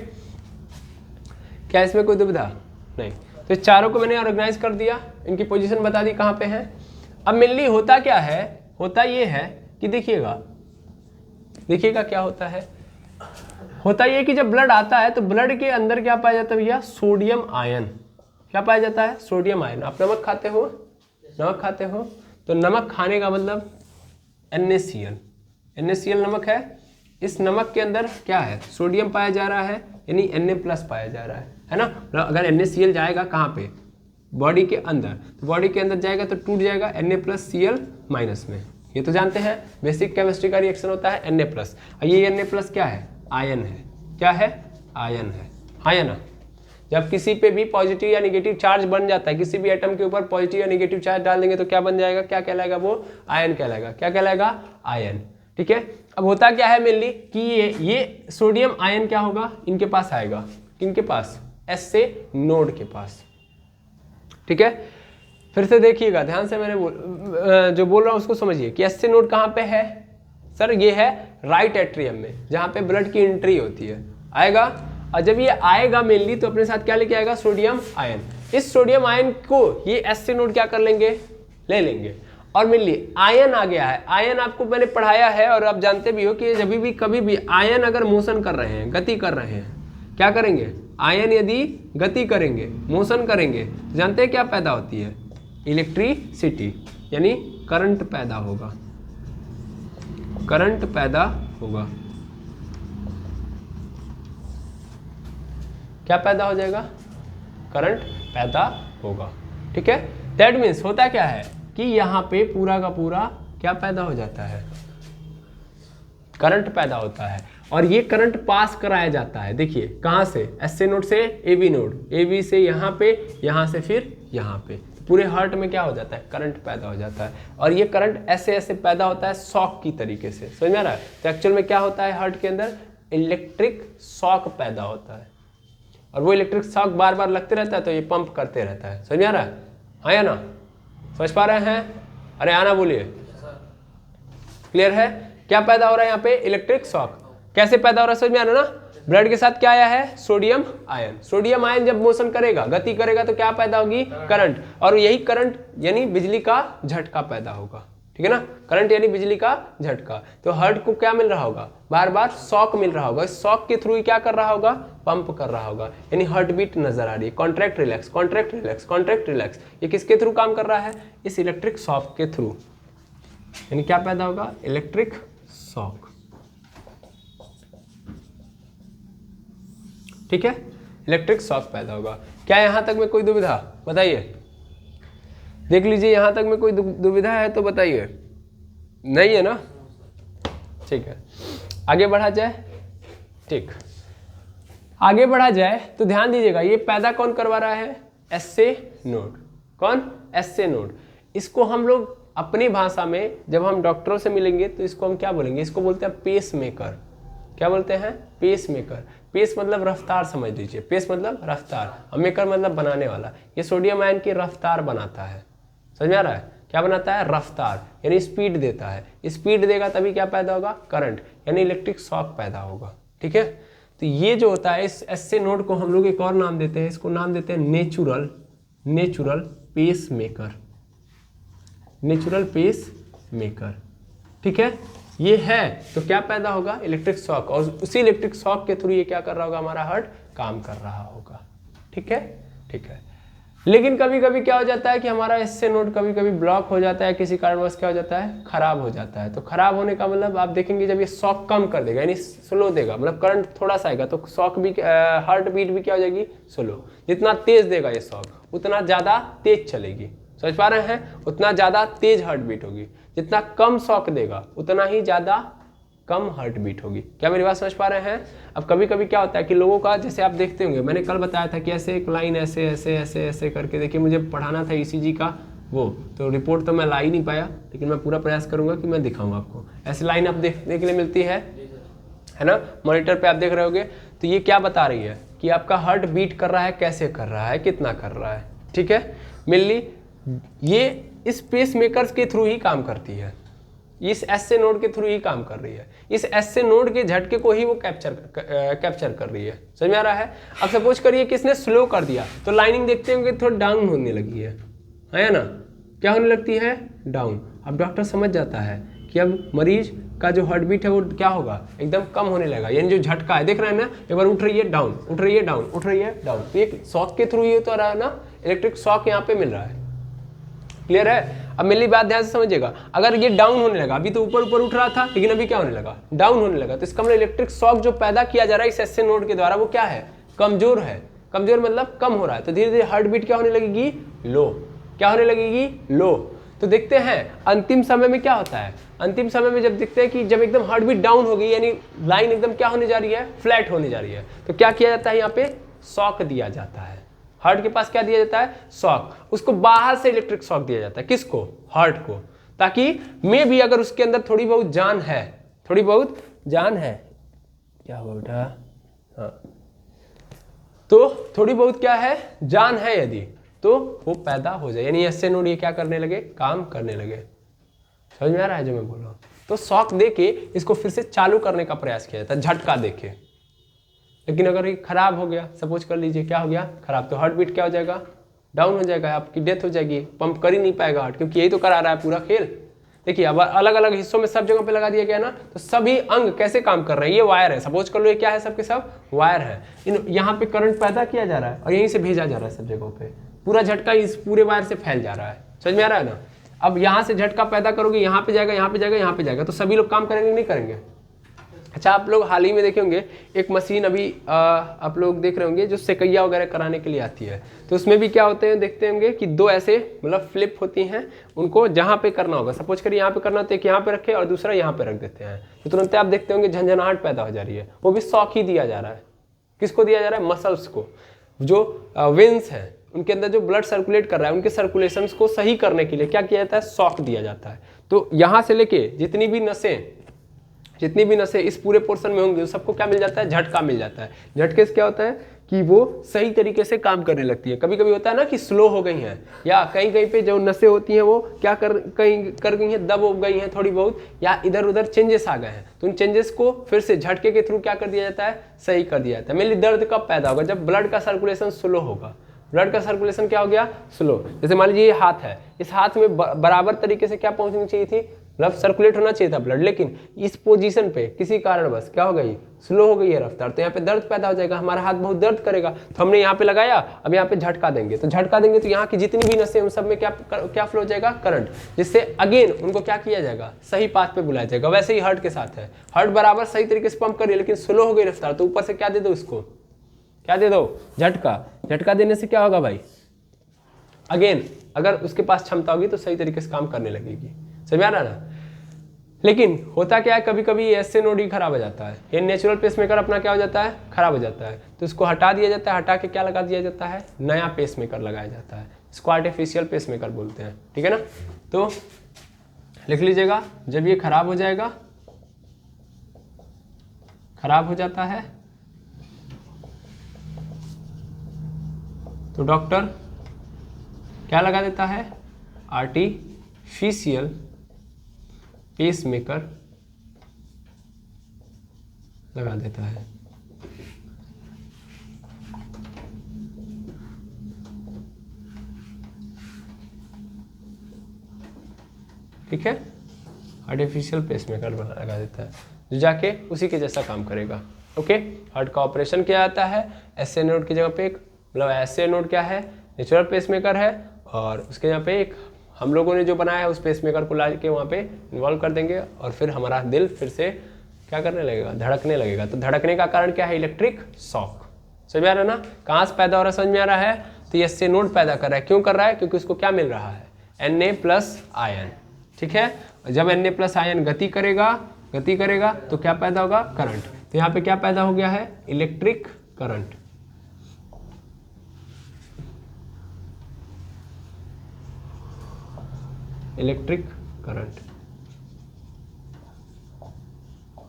क्या इसमें कोई दुविधा नहीं। तो चारों को मैंने ऑर्गेनाइज कर दिया, इनकी पोजीशन बता दी कहाँ पे है। अब मेनली होता क्या है, होता ये है कि देखिएगा क्या होता है, होता ये कि जब ब्लड आता है तो ब्लड के अंदर क्या पाया जाता है भैया, सोडियम आयन। क्या पाया जाता है, सोडियम आयन। आप नमक खाते हो, नमक खाते हो, तो नमक खाने का मतलब NaCl, NaCl नमक है। इस नमक के अंदर क्या है, सोडियम पाया जा रहा है, यानी Na+ पाया जा रहा है ना। मतलब अगर NaCl जाएगा कहाँ पे, बॉडी के अंदर, तो बॉडी के अंदर जाएगा तो टूट जाएगा Na+Cl- में। ये तो जानते हैं, बेसिक केमिस्ट्री का रिएक्शन होता है Na+। और ये Na+ क्या है, आयन है। क्या है, आयन है, आयन। जब किसी पे भी पॉजिटिव या नेगेटिव चार्ज बन जाता है, किसी भी एटम के ऊपर पॉजिटिव या नेगेटिव चार्ज डाल देंगे तो क्या बन जाएगा, क्या कहलाएगा, वो आयन कहलाएगा। क्या कहलाएगा, आयन, ठीक है। अब होता क्या है मेनली कि ये सोडियम आयन क्या होगा, इनके पास आएगा, किनके पास, एसए नोड के पास। ठीक है, फिर से देखिएगा ध्यान से, मैंने जो बोल रहा हूं उसको समझिए कि एसए नोड कहाँ पे है सर, ये है राइट एट्रियम में, जहां पे ब्लड की एंट्री होती है, आएगा। और जब ये आएगा मेनली तो अपने साथ क्या लेके आएगा, सोडियम आयन। इस सोडियम आयन को ये एसए नोड क्या कर लेंगे, ले लेंगे। और मेनली आयन आ गया है, आयन आपको मैंने पढ़ाया है और आप जानते भी हो कि जब भी कभी भी आयन अगर मोशन कर रहे हैं, गति कर रहे हैं, क्या करेंगे, आयन यदि गति करेंगे, मोशन करेंगे, तो जानते हैं क्या पैदा होती है, इलेक्ट्रिसिटी, यानी करंट पैदा होगा, करंट पैदा होगा। क्या पैदा हो जाएगा, करंट पैदा होगा। ठीक है, दैट मीन्स होता क्या है कि यहां पे पूरा का पूरा क्या पैदा हो जाता है, करंट पैदा होता है। और ये करंट पास कराया जाता है, देखिए कहां से, एसए नोड से एबी नोड, एबी से यहाँ पे, यहाँ से फिर यहाँ पे, पूरे हार्ट में क्या हो जाता है, करंट पैदा हो जाता है। और ये करंट ऐसे ऐसे पैदा होता है शॉक की तरीके से, समझ में आ रहा है। तो एक्चुअल में क्या होता है, हार्ट के अंदर इलेक्ट्रिक शॉक पैदा होता है, और वो इलेक्ट्रिक शॉक बार बार लगते रहता है, तो ये पंप करते रहता है, समझ में आ रहा है, हाँ या ना, समझ पा रहे हैं, अरे आना बोलिए, क्लियर है। क्या पैदा हो रहा है यहाँ पे, इलेक्ट्रिक शॉक। कैसे पैदा हो रहा है, समझ में आ रहा है ना, ब्लड के साथ क्या आया है, सोडियम आयन। सोडियम आयन जब मोशन करेगा, गति करेगा, तो क्या पैदा होगी, करंट। और यही करंट यानी बिजली का झटका पैदा होगा, ठीक है ना, करंट यानी बिजली का झटका। तो हार्ट को क्या मिल रहा होगा, बार बार शॉक मिल रहा होगा, इस शॉक के थ्रू ही क्या कर रहा होगा, पंप कर रहा होगा, यानी हार्ट बीट नजर आ रही है, contract relax, contract relax, contract relax. ये किसके थ्रू काम कर रहा है, इस इलेक्ट्रिक शॉक के थ्रू, यानी क्या पैदा होगा, इलेक्ट्रिक शॉक। ठीक है, इलेक्ट्रिक शॉक पैदा होगा। क्या यहां तक में कोई दुविधा, बताइए, देख लीजिए यहां तक में कोई दुविधा है तो बताइए, नहीं है ना, ठीक है, आगे बढ़ा जाए। ठीक, आगे बढ़ा जाए तो ध्यान दीजिएगा, ये पैदा कौन करवा रहा है, एसए नोड। कौन, एसए नोड। इसको हम लोग अपनी भाषा में जब हम डॉक्टरों से मिलेंगे तो इसको हम क्या बोलेंगे, इसको बोलते हैं पेस मेकर। क्या बोलते हैं, पेस मेकर। पेस मतलब रफ्तार समझ लीजिए, पेस मतलब रफ्तार, और मेकर मतलब बनाने वाला। ये सोडियम आयन की रफ्तार बनाता है, समझ में आ रहा है, क्या बनाता है, रफ्तार, यानी स्पीड देता है। स्पीड देगा तभी क्या पैदा होगा, करंट, यानी इलेक्ट्रिक शॉक पैदा होगा। ठीक है, तो ये जो होता है, इस एसए नोड को हम लोग एक और नाम देते हैं, इसको नाम देते हैं natural pacemaker, natural pacemaker. ठीक है, ये है तो क्या पैदा होगा, इलेक्ट्रिक शॉक, और उसी इलेक्ट्रिक शॉक के थ्रू ये क्या कर रहा होगा, हमारा हार्ट काम कर रहा होगा। ठीक है, ठीक है। लेकिन कभी कभी क्या हो जाता है कि हमारा एसए नोड कभी कभी ब्लॉक हो जाता है, किसी कारणवश क्या हो जाता है, खराब हो जाता है। तो खराब होने का मतलब आप देखेंगे जब ये शॉक कम कर देगा, यानी स्लो देगा, मतलब करंट थोड़ा सा आएगा, तो शॉक भी, हार्ट बीट भी क्या हो जाएगी, स्लो। जितना तेज देगा ये शॉक उतना ज्यादा तेज चलेगी, समझ पा रहे हैं, उतना ज्यादा तेज हार्ट बीट होगी। जितना कम शॉक देगा उतना ही ज्यादा कम हार्ट बीट होगी। क्या मेरी बात समझ पा रहे हैं। अब कभी कभी क्या होता है कि लोगों का, जैसे आप देखते होंगे, मैंने कल बताया था कि ऐसे एक लाइन ऐसे ऐसे ऐसे ऐसे करके, देखिए मुझे पढ़ाना था ईसीजी का वो, तो रिपोर्ट तो मैं ला ही नहीं पाया, लेकिन मैं पूरा प्रयास करूंगा कि मैं दिखाऊंगा आपको। ऐसे लाइन आप देखने के लिए मिलती है ना, मॉनिटर पे आप देख रहे होगे। तो ये क्या बता रही है कि आपका हार्ट बीट कर रहा है, कैसे कर रहा है, कितना कर रहा है। ठीक है, मेनली ये इस पेस मेकर्स के थ्रू ही काम करती है, इस एसए नोड के थ्रू ही काम कर रही है। इस एसए नोड के झटके को ही वो कैप्चर कर रही है, समझ में आ रहा है। अब सपोज करिए किसने स्लो कर दिया, तो लाइनिंग देखते होंगे थोड़ा डाउन होने लगी है ना, क्या होने लगती है, डाउन। अब डॉक्टर समझ जाता है कि अब मरीज का जो हार्ट बीट है वो क्या होगा, एकदम कम होने लगा, यानी जो झटका है, देख रहे हैं ना, एक बार उठ रही है डाउन, उठ रही है डाउन, उठ रही है डाउन, तो एक शॉक के थ्रू ये तो रहा है ना, इलेक्ट्रिक शॉक यहाँ पे मिल रहा है। क्लियर है। अब मेरी बात ध्यान से समझिएगा, अगर ये डाउन होने लगा, अभी तो ऊपर ऊपर उठ रहा था, लेकिन अभी क्या होने लगा, डाउन होने लगा, तो इसका मतलब इलेक्ट्रिक शॉक जो पैदा किया जा रहा है इस एसए नोड के द्वारा, वो क्या है, कमजोर है। कमजोर मतलब कम हो रहा है, तो धीरे धीरे हार्ट बीट क्या होने लगेगी, लो। क्या होने लगेगी, लो। तो देखते हैं अंतिम समय में क्या होता है, अंतिम समय में जब देखते हैं कि जब एकदम हार्ट बीट डाउन हो गई, यानी लाइन एकदम क्या होने जा रही है, फ्लैट होने जा रही है, तो क्या किया जाता है, यहाँ पे शॉक दिया जाता है। हार्ट के पास क्या दिया जाता है, शॉक। उसको बाहर से इलेक्ट्रिक शॉक दिया जाता है, किसको, हार्ट को, ताकि में भी अगर उसके अंदर थोड़ी बहुत जान है, थोड़ी बहुत जान है, क्या हुआ बेटा, हाँ तो थोड़ी बहुत क्या है, जान है यदि, तो वो पैदा हो जाए, यानी एसए नोड ये क्या करने लगे, काम करने लगे। समझ में आ रहा है जो मैं बोल रहा हूँ। तो शॉक दे के इसको फिर से चालू करने का प्रयास किया जाता है, झटका देके। लेकिन अगर ये खराब हो गया, सपोज कर लीजिए क्या हो गया, खराब, तो हार्ट बीट क्या हो जाएगा, डाउन हो जाएगा, आपकी डेथ हो जाएगी, पंप कर ही नहीं पाएगा हार्ट, क्योंकि यही तो करा रहा है पूरा खेल। देखिए अब अलग अलग हिस्सों में सब जगह पे लगा दिया गया ना, तो सभी अंग कैसे काम कर रहे हैं, ये वायर है, सपोज कर लो ये क्या है, सबके सब वायर है, यहाँ पे करंट पैदा किया जा रहा है और यहीं से भेजा जा रहा है सब जगहों पे, पूरा झटका इस पूरे वायर से फैल जा रहा है। समझ में आ रहा है ना। अब यहाँ से झटका पैदा करोगे, यहाँ पे जाएगा, यहाँ पे जाएगा, यहाँ पे जाएगा, तो सभी लोग काम करेंगे नहीं करेंगे। अच्छा आप लोग हाल ही में देखे होंगे एक मशीन अभी आप लोग देख रहे होंगे जो सेकैया वगैरह कराने के लिए आती है, तो उसमें भी क्या होते हैं देखते होंगे कि दो ऐसे मतलब फ्लिप होती हैं, उनको जहाँ पे करना होगा, सपोज करिए यहाँ पे करना होता है कि यहाँ पे रखे और दूसरा यहाँ पे रख देते हैं, तो तुरंत आप देखते होंगे झंझनाहट पैदा हो जा रही है। वो भी शॉक ही दिया जा रहा है, किसको दिया जा रहा है, मसल्स को, जो वेन्स हैं उनके अंदर जो ब्लड सर्कुलेट कर रहा है, उनके सर्कुलेशंस को सही करने के लिए क्या किया जाता है, शॉक दिया जाता है। तो यहाँ से लेके जितनी भी नसें इस पूरे पोर्शन में होंगी, सबको क्या मिल जाता है, झटका मिल जाता है। झटके से क्या होता है कि वो सही तरीके से काम करने लगती है। कभी कभी होता है ना कि स्लो हो गई हैं, या कहीं कहीं पे जो नसें होती हैं वो क्या कहीं कर गई हैं, दब हो गई हैं थोड़ी बहुत, या इधर उधर चेंजेस आ गए हैं, तो उन चेंजेस को फिर से झटके के थ्रू क्या कर दिया जाता है, सही कर दिया जाता है। मेनली दर्द कब पैदा होगा, जब ब्लड का सर्कुलेशन स्लो होगा। ब्लड का सर्कुलेशन क्या हो गया, स्लो। जैसे मान लीजिए ये हाथ है, इस हाथ में बराबर तरीके से क्या पहुंचनी चाहिए थी, मतलब सर्कुलेट होना चाहिए था ब्लड, लेकिन इस पोजीशन पे किसी कारणवश क्या हो गई, स्लो हो गई है रफ्तार, तो यहाँ पे दर्द पैदा हो जाएगा, हमारा हाथ बहुत दर्द करेगा। तो हमने यहाँ पे लगाया, अब यहाँ पे झटका देंगे, तो झटका देंगे तो यहाँ की जितनी भी नसें उन सब में क्या फ्लो हो जाएगा, करंट, जिससे अगेन उनको क्या किया जाएगा, सही पाथ पे बुलाया जाएगा। वैसे ही हार्ट के साथ है, हार्ट बराबर सही तरीके से पंप कर रही है लेकिन स्लो हो गई रफ्तार, तो ऊपर से क्या दे दो, इसको क्या दे दो, झटका। झटका देने से क्या होगा भाई, अगेन अगर उसके पास क्षमता होगी तो सही तरीके से काम करने लगेगी। समझ में आ रहा ना। लेकिन होता क्या है, कभी कभी एसए नोड ही खराब हो जाता है, ये नेचुरल पेसमेकर अपना क्या हो जाता है, खराब हो जाता है, तो इसको हटा दिया जाता है, हटा के क्या लगा दिया जाता है, नया पेसमेकर लगाया जाता है, इसको आर्टिफिशियल पेसमेकर बोलते हैं। ठीक है ना। तो लिख लीजिएगा, जब ये खराब हो जाएगा, खराब हो जाता है, तो डॉक्टर क्या लगा देता है, आर्टिफिशियल पेसमेकर लगा देता है। ठीक है, आर्टिफिशियल पेसमेकर लगा देता है जो जाके उसी के जैसा काम करेगा। ओके, हार्ट का ऑपरेशन किया जाता है, एसए नोड की जगह पे एक, मतलब एसए नोड क्या है, नेचुरल पेसमेकर है, और उसके यहाँ पे एक हम लोगों ने जो बनाया है उस पेसमेकर को ला के वहाँ पे इन्वॉल्व कर देंगे, और फिर हमारा दिल फिर से क्या करने लगेगा, धड़कने लगेगा। तो धड़कने का कारण क्या है, इलेक्ट्रिक शॉक। समझ में आ रहा है ना, कहाँ से पैदा हो रहा है, समझ में आ रहा है। तो ये एसए नोड पैदा कर रहा है, क्यों कर रहा है, क्योंकि उसको क्या मिल रहा है, Na+ आयन। ठीक है, जब Na+ आयन गति करेगा तो क्या पैदा होगा, करंट। तो यहाँ पे क्या पैदा हो गया है, electric current. Electric current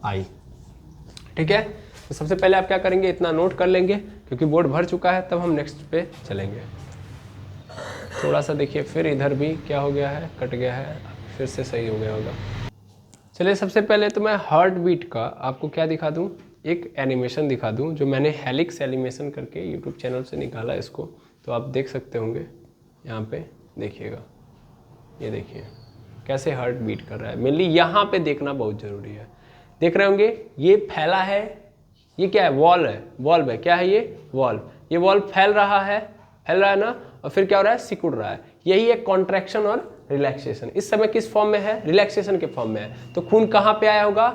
I. ठीक है, तो सबसे पहले आप क्या करेंगे, इतना नोट कर लेंगे क्योंकि बोर्ड भर चुका है, तब हम नेक्स्ट पे चलेंगे। थोड़ा सा देखिए, फिर इधर भी क्या हो गया है, कट गया है, फिर से सही हो गया होगा। चलिए सबसे पहले तो मैं हार्ट बीट का आपको क्या दिखा दूं, एक एनिमेशन दिखा दूं जो मैंने हेलिक्स एनिमेशन करके यूट्यूब चैनल से निकाला इसको, तो आप देख सकते होंगे। यहाँ पे देखिएगा, ये देखिए कैसे हार्ट बीट कर रहा है। मेनली यहाँ पे देखना बहुत ज़रूरी है। देख रहे होंगे ये फैला है, ये क्या है, वॉल्व है, वॉल्व है, क्या है ये, वॉल्व। ये वॉल्व फैल रहा है ना, और फिर क्या हो रहा है, सिकुड़ रहा है। यही है कॉन्ट्रैक्शन और रिलैक्सेशन। इस समय किस फॉर्म में है, रिलैक्सेशन के फॉर्म में है। तो खून कहाँ पे आया होगा,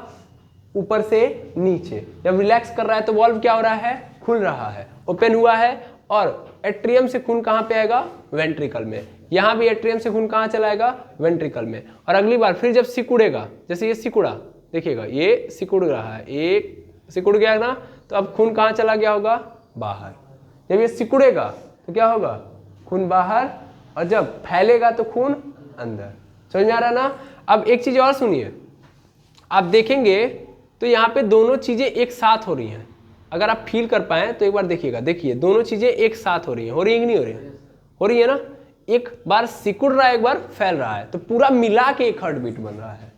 ऊपर से नीचे। जब रिलैक्स कर रहा है तो वॉल्व क्या हो रहा है, खुल रहा है, ओपन हुआ है, और एट्रियम से खून कहाँ पे आएगा, वेंट्रिकल में। यहाँ भी एट्रियम से खून कहाँ चलाएगा, वेंट्रिकल में। और अगली बार फिर जब सिकुड़ेगा, जैसे ये सिकुड़ा, देखिएगा ये सिकुड़ रहा है, एक सिकुड़ गया ना, तो अब खून कहाँ चला गया होगा, बाहर। जब ये सिकुड़ेगा तो क्या होगा, खून बाहर, और जब फैलेगा तो खून अंदर। समझ में आ रहा है ना। अब एक चीज और सुनिए, आप देखेंगे तो यहाँ पे दोनों चीजें एक साथ हो रही हैं। अगर आप फील कर पाए तो एक बार देखिएगा, देखिए दोनों चीजें एक साथ हो रही है कि नहीं हो रही है? हो रही है ना, एक बार सिकुड़ रहा है एक बार फैल रहा है, तो पूरा मिला के एक हार्ट बीट बन रहा है।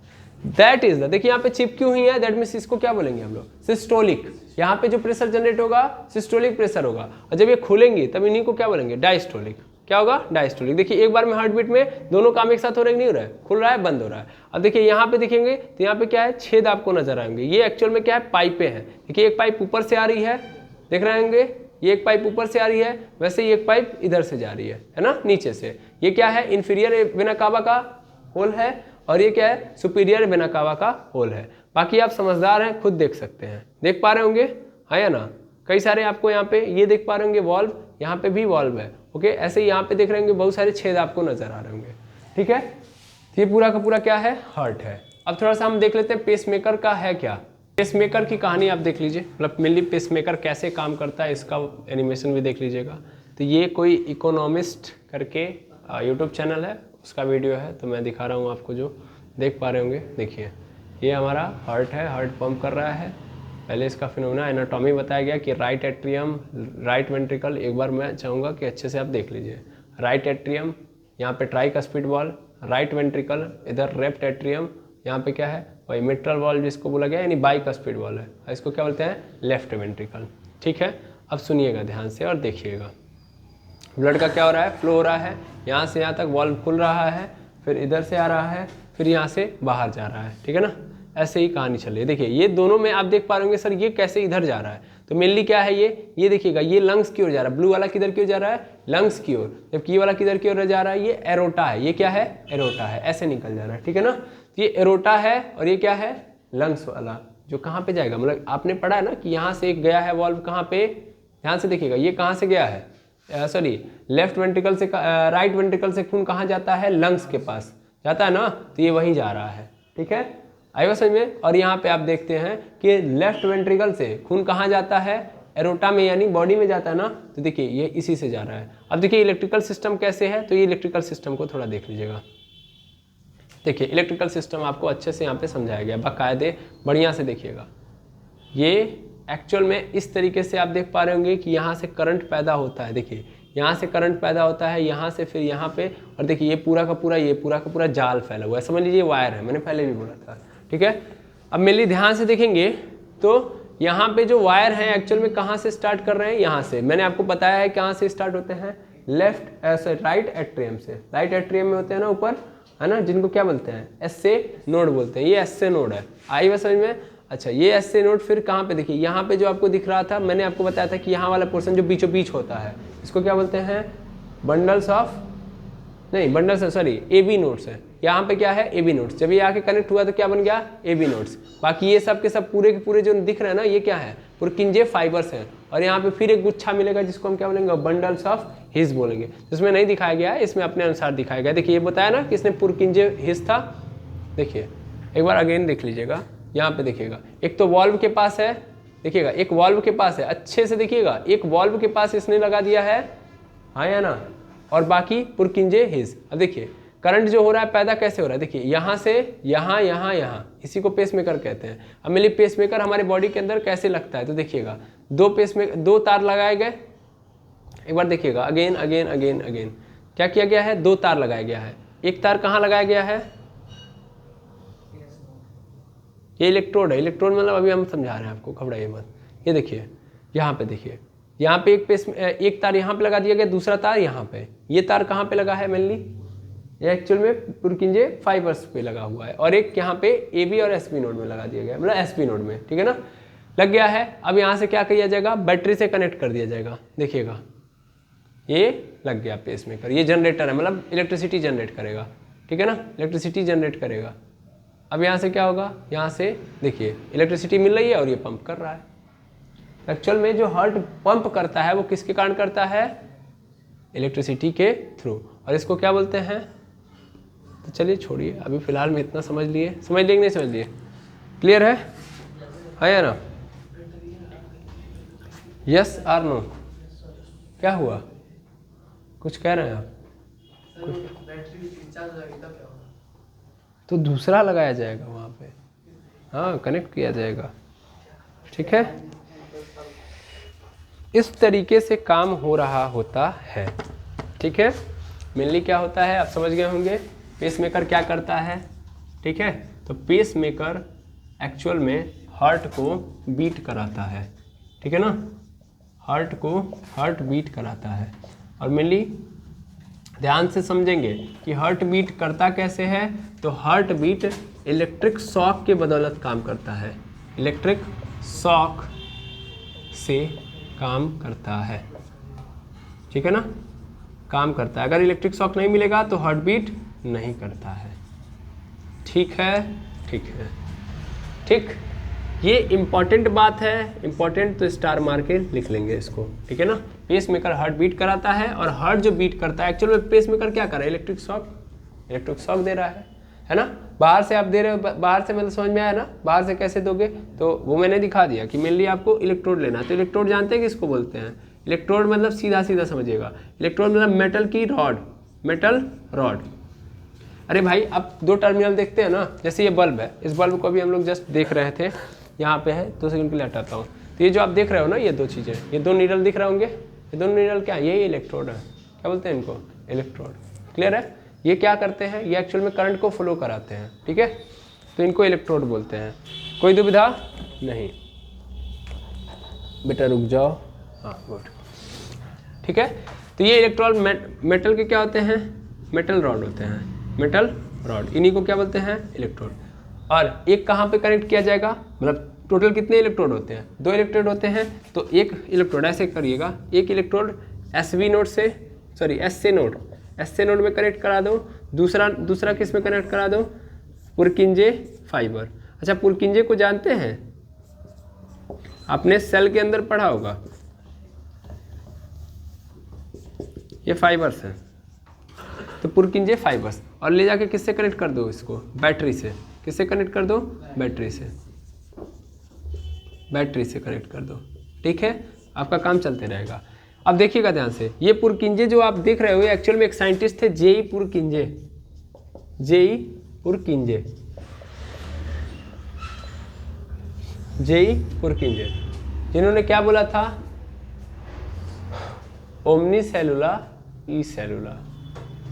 दैट इज द, देखिए यहाँ पे चिपकी हुई है, दैट मीन्स इसको क्या बोलेंगे हम लोग? सिस्टोलिक। यहाँ पे जो प्रेशर जनरेट होगा सिस्टोलिक प्रेशर होगा, और जब ये खुलेंगी तब इन्हीं को क्या बोलेंगे? डायस्टोलिक। क्या होगा? डायस्टोलिक। देखिए एक बार में हार्ट बीट में दोनों काम एक साथ हो रहे हैं, नहीं हो रहा है? खुल रहा है, बंद हो रहा है। अब देखिए यहाँ पे देखेंगे तो यहाँ पे क्या है? छेद आपको नजर आएंगे। ये एक्चुअल में क्या है? पाइपें हैं। देखिए एक पाइप ऊपर से आ रही है, देख रहे होंगे, ये एक पाइप ऊपर से आ रही है, वैसे ही एक पाइप इधर से जा रही है ना, नीचे से। ये क्या है? इंफीरियर वेना कावा का होल है, और ये क्या है? सुपीरियर वेना कावा का होल है। बाकी आप समझदार हैं, खुद देख सकते हैं, देख पा रहे होंगे, है या ना? कई सारे आपको यहाँ पे ये देख पा रहे होंगे वॉल्व, यहाँ पे भी वॉल्व है। ओके, ऐसे ही यहाँ पे देख रहे होंगे बहुत सारे छेद आपको नजर आ रहे होंगे। ठीक है, ये पूरा का पूरा क्या है? हार्ट है। अब थोड़ा सा हम देख लेते हैं पेसमेकर का है क्या। पेसमेकर की कहानी आप देख लीजिए, मतलब मेनली पेसमेकर कैसे काम करता है इसका एनिमेशन भी देख लीजिएगा। तो ये कोई इकोनॉमिस्ट करके यूट्यूब चैनल है, उसका वीडियो है, तो मैं दिखा रहा हूँ आपको, जो देख पा रहे होंगे। देखिए ये हमारा हार्ट है, हार्ट पंप कर रहा है। पहले इसका फिनोमेना एनाटॉमी बताया गया कि राइट एट्रियम, राइट वेंट्रिकल। एक बार मैं चाहूँगा कि अच्छे से आप देख लीजिए। राइट एट्रियम, यहाँ पे ट्राइकस्पिड वॉल, राइट वेंट्रिकल, इधर लेफ्ट एट्रियम, यहाँ पे क्या है? वही मिट्रल वॉल जिसको बोला गया, यानी बाइकस्पिड वॉल है, इसको क्या बोलते हैं? Left ventricle. ठीक है, अब सुनिएगा ध्यान से और देखिएगा। ब्लड का क्या हो रहा है? फ्लो हो रहा है, यहाँ से यहाँ तक वॉल्व खुल रहा है, फिर इधर से आ रहा है, फिर यहाँ से बाहर जा रहा है। ठीक है ना, ऐसे ही कहानी चल रही है। देखिए ये दोनों में आप देख पा रहे होंगे, सर ये कैसे इधर जा रहा है? तो मेनली क्या है ये देखिएगा, ये लंग्स की ओर जा रहा है। ब्लू वाला किधर की ओर जा रहा है? लंग्स की ओर। जबकि ये वाला किधर की ओर जा रहा है? ये एरोटा है। ये क्या है? एरोटा है, ऐसे निकल जा रहा है। ठीक है ना, तो ये एरोटा है, और ये क्या है? लंग्स वाला, जो कहाँ पे जाएगा? मतलब आपने पढ़ा है ना कि यहाँ से एक गया है वॉल्व, कहाँ पे? यहाँ से देखिएगा, ये कहाँ से गया है? सॉरी, लेफ्ट वेंट्रिकल से, राइट वेंट्रिकल से खून कहाँ जाता है? लंग्स के पास जाता है ना, तो ये वहीं जा रहा है। ठीक है, आएगा समझ में? और यहाँ पे आप देखते हैं कि लेफ्ट वेंट्रिकल से खून कहाँ जाता है? एरोटा में, यानी बॉडी में जाता है ना। तो देखिए ये इसी से जा रहा है। अब देखिए इलेक्ट्रिकल सिस्टम कैसे है, तो ये इलेक्ट्रिकल सिस्टम को थोड़ा देख लीजिएगा। देखिए इलेक्ट्रिकल सिस्टम आपको अच्छे से यहाँ पे समझाया गया, बाकायदे बढ़िया से देखिएगा। ये एक्चुअल में इस तरीके से आप देख पा रहे होंगे कि यहाँ से करंट पैदा होता है। देखिए यहाँ से करंट पैदा होता है, यहाँ से फिर यहाँ पे, और देखिए ये पूरा का पूरा जाल फैला हुआ है, समझ लीजिए वायर है, मैंने पहले भी बोला था। ठीक है, अब मेनली ध्यान से देखेंगे तो यहाँ पे जो वायर हैं एक्चुअल में कहाँ से स्टार्ट कर रहे हैं? यहाँ से। मैंने आपको बताया है कहाँ से स्टार्ट होते हैं? राइट एट्रियम से। राइट एट्रियम में होते हैं ना ऊपर, है ना, जिनको क्या बोलते हैं? एसए नोड बोलते हैं। ये एसए नोड है, आई बात समझ में? अच्छा, ये एसए नोड फिर कहाँ पे? देखिए यहाँ पे जो आपको दिख रहा था, मैंने आपको बताया था कि यहाँ वाला पोर्शन जो बीचों बीच होता है, इसको क्या बोलते हैं? बंडल्स ऑफ, नहीं बंडल्स, सॉरी, एबी नोड्स है। यहाँ पे क्या है? AB nodes. जब ये आके कनेक्ट हुआ तो क्या बन गया? AB nodes. बाकी ये सब के सब पूरे के पूरे जो दिख रहे हैं ना, ये क्या है? पुरकिंजे फाइबर्स हैं। और यहाँ पे फिर एक गुच्छा मिलेगा जिसको हम क्या बोलेंगे? बंडल्स ऑफ हिस बोलेंगे। जिसमें नहीं दिखाया गया है, इसमें अपने अनुसार दिखाया गया। देखिए ये बताया ना कि इसने पुरकिंजे हिस था। देखिए एक बार अगेन देख लीजिएगा, यहाँ पे देखिएगा, एक तो वॉल्व के पास है, देखिएगा एक वॉल्व के पास है, अच्छे से देखिएगा, एक वॉल्व के पास इसने लगा दिया है, हाँ या ना, और बाकी पुरकिंजे हिस। अब देखिए करंट जो हो रहा है पैदा कैसे हो रहा है? देखिए यहाँ से यहाँ, यहाँ, यहाँ, इसी को पेसमेकर कहते हैं। अब मेरे पेसमेकर हमारे बॉडी के अंदर कैसे लगता है? तो देखिएगा दो तार लगाए गए। एक बार देखिएगा, अगेन अगेन अगेन अगेन क्या किया गया है? 2 तार लगाया गया है। एक तार कहाँ लगाया गया है? ये इलेक्ट्रोड है। इलेक्ट्रोड मतलब अभी हम समझा रहे हैं आपको, घबराइए मत। ये देखिए यहाँ पे, देखिए यहाँ पे एक तार यहाँ पे लगा दिया गया, दूसरा तार यहाँ पे। ये तार कहाँ पे लगा है? मेनली ये एक्चुअल में पुरकिंजे फाइबर्स पे लगा हुआ है, और एक यहाँ पे एबी और एसपी नोड में लगा दिया गया, मतलब एसपी नोड में। ठीक है ना, लग गया है। अब यहाँ से क्या किया जाएगा? बैटरी से कनेक्ट कर दिया जाएगा। देखिएगा ये लग गया पेसमेकर। ये जनरेटर है, मतलब इलेक्ट्रिसिटी जनरेट करेगा। ठीक है ना, इलेक्ट्रिसिटी जनरेट करेगा। अब यहाँ से क्या होगा? यहाँ से देखिए इलेक्ट्रिसिटी मिल रही है और ये पंप कर रहा है। एक्चुअल में जो हार्ट पंप करता है वो किसके कारण करता है? इलेक्ट्रिसिटी के थ्रू। और इसको क्या बोलते हैं? तो चलिए छोड़िए, अभी फिलहाल में इतना समझ लिए कि नहीं समझ लिए? क्लियर है या ना? यस और नो? क्या हुआ? कुछ कह रहे हैं आप? बैटरी रिचार्ज हो जाएगी तब क्या होगा? तो दूसरा लगाया जाएगा वहाँ पे, हाँ कनेक्ट किया जाएगा। ठीक है, इस तरीके से काम हो रहा होता है। ठीक है, मेनली क्या होता है आप समझ गए होंगे। पेसमेकर क्या करता है, ठीक है, तो पेसमेकर एक्चुअल में हार्ट को बीट कराता है, ठीक है ना, हार्ट बीट कराता है। और मेनली ध्यान से समझेंगे कि हार्ट बीट करता कैसे है, तो हार्ट बीट इलेक्ट्रिक शॉक के बदौलत काम करता है, इलेक्ट्रिक शॉक से काम करता है, ठीक है ना, काम करता है। अगर इलेक्ट्रिक शॉक नहीं मिलेगा तो हार्ट बीट नहीं करता है। ठीक है, ठीक है, ठीक, ये इम्पॉर्टेंट बात है, इम्पॉर्टेंट तो स्टार मार के लिख लेंगे इसको, ठीक है ना। पेसमेकर हार्ट बीट कराता है और हार्ट जो बीट करता है एक्चुअल में पेसमेकर क्या कर रहा है, इलेक्ट्रिक शॉक दे रहा है ना। बाहर से आप दे रहे हो, बाहर से मतलब समझ में आया ना, बाहर से कैसे दोगे, तो वो मैंने दिखा दिया कि मेनली आपको इलेक्ट्रोड लेना है। तो इलेक्ट्रोड जानते हैं किसको बोलते हैं, इलेक्ट्रोड मतलब सीधा सीधा समझिएगा, इलेक्ट्रोड मतलब मेटल की रॉड, मेटल रॉड। अरे भाई आप दो टर्मिनल देखते हैं ना, जैसे ये बल्ब है, इस बल्ब को भी हम लोग जस्ट देख रहे थे, यहाँ पे है, 2 सेकंड के लिए हटाता हूँ। तो ये जो आप देख रहे हो ना, ये दो चीज़ें, ये दो नीडल दिख रहे होंगे, ये दोनों नीडल क्या है, यही इलेक्ट्रोड है, क्या बोलते हैं इनको, इलेक्ट्रोड। क्लियर है, ये क्या करते हैं, ये एक्चुअल में करंट को फ्लो कराते हैं, ठीक है, तो इनको इलेक्ट्रोड बोलते हैं। कोई दुविधा नहीं, बेटा रुक जाओ, हाँ गुड, ठीक है। तो ये इलेक्ट्रोड मेटल के क्या होते हैं, मेटल रॉड होते हैं, मेटल रॉड, इन्हीं को क्या बोलते हैं, इलेक्ट्रोड। और एक कहाँ पे कनेक्ट किया जाएगा, मतलब टोटल कितने इलेक्ट्रोड होते हैं, 2 इलेक्ट्रोड होते हैं। तो एक इलेक्ट्रोड ऐसे करिएगा, एक इलेक्ट्रोड SV नोड से, सॉरी एस से नोड में कनेक्ट करा दो, दूसरा किस में कनेक्ट करा दो, पुरकिंजे फाइबर। अच्छा, पुरकिंजे को जानते हैं, आपने सेल के अंदर पढ़ा होगा, ये फाइबर्स हैं, तो पुरकिंजे फाइबर्स। और ले जाके किससे कनेक्ट कर दो इसको, बैटरी से, किससे कनेक्ट कर दो, बैटरी से कनेक्ट कर दो, ठीक है, आपका काम चलते रहेगा। अब देखिएगा ध्यान से, ये पुरकिंजे जो आप देख रहे हो, ये एक्चुअल में एक साइंटिस्ट थे, जेई पुरकिंजे, जिन्होंने क्या बोला था, ओमनी सेलुला ई सेलुला,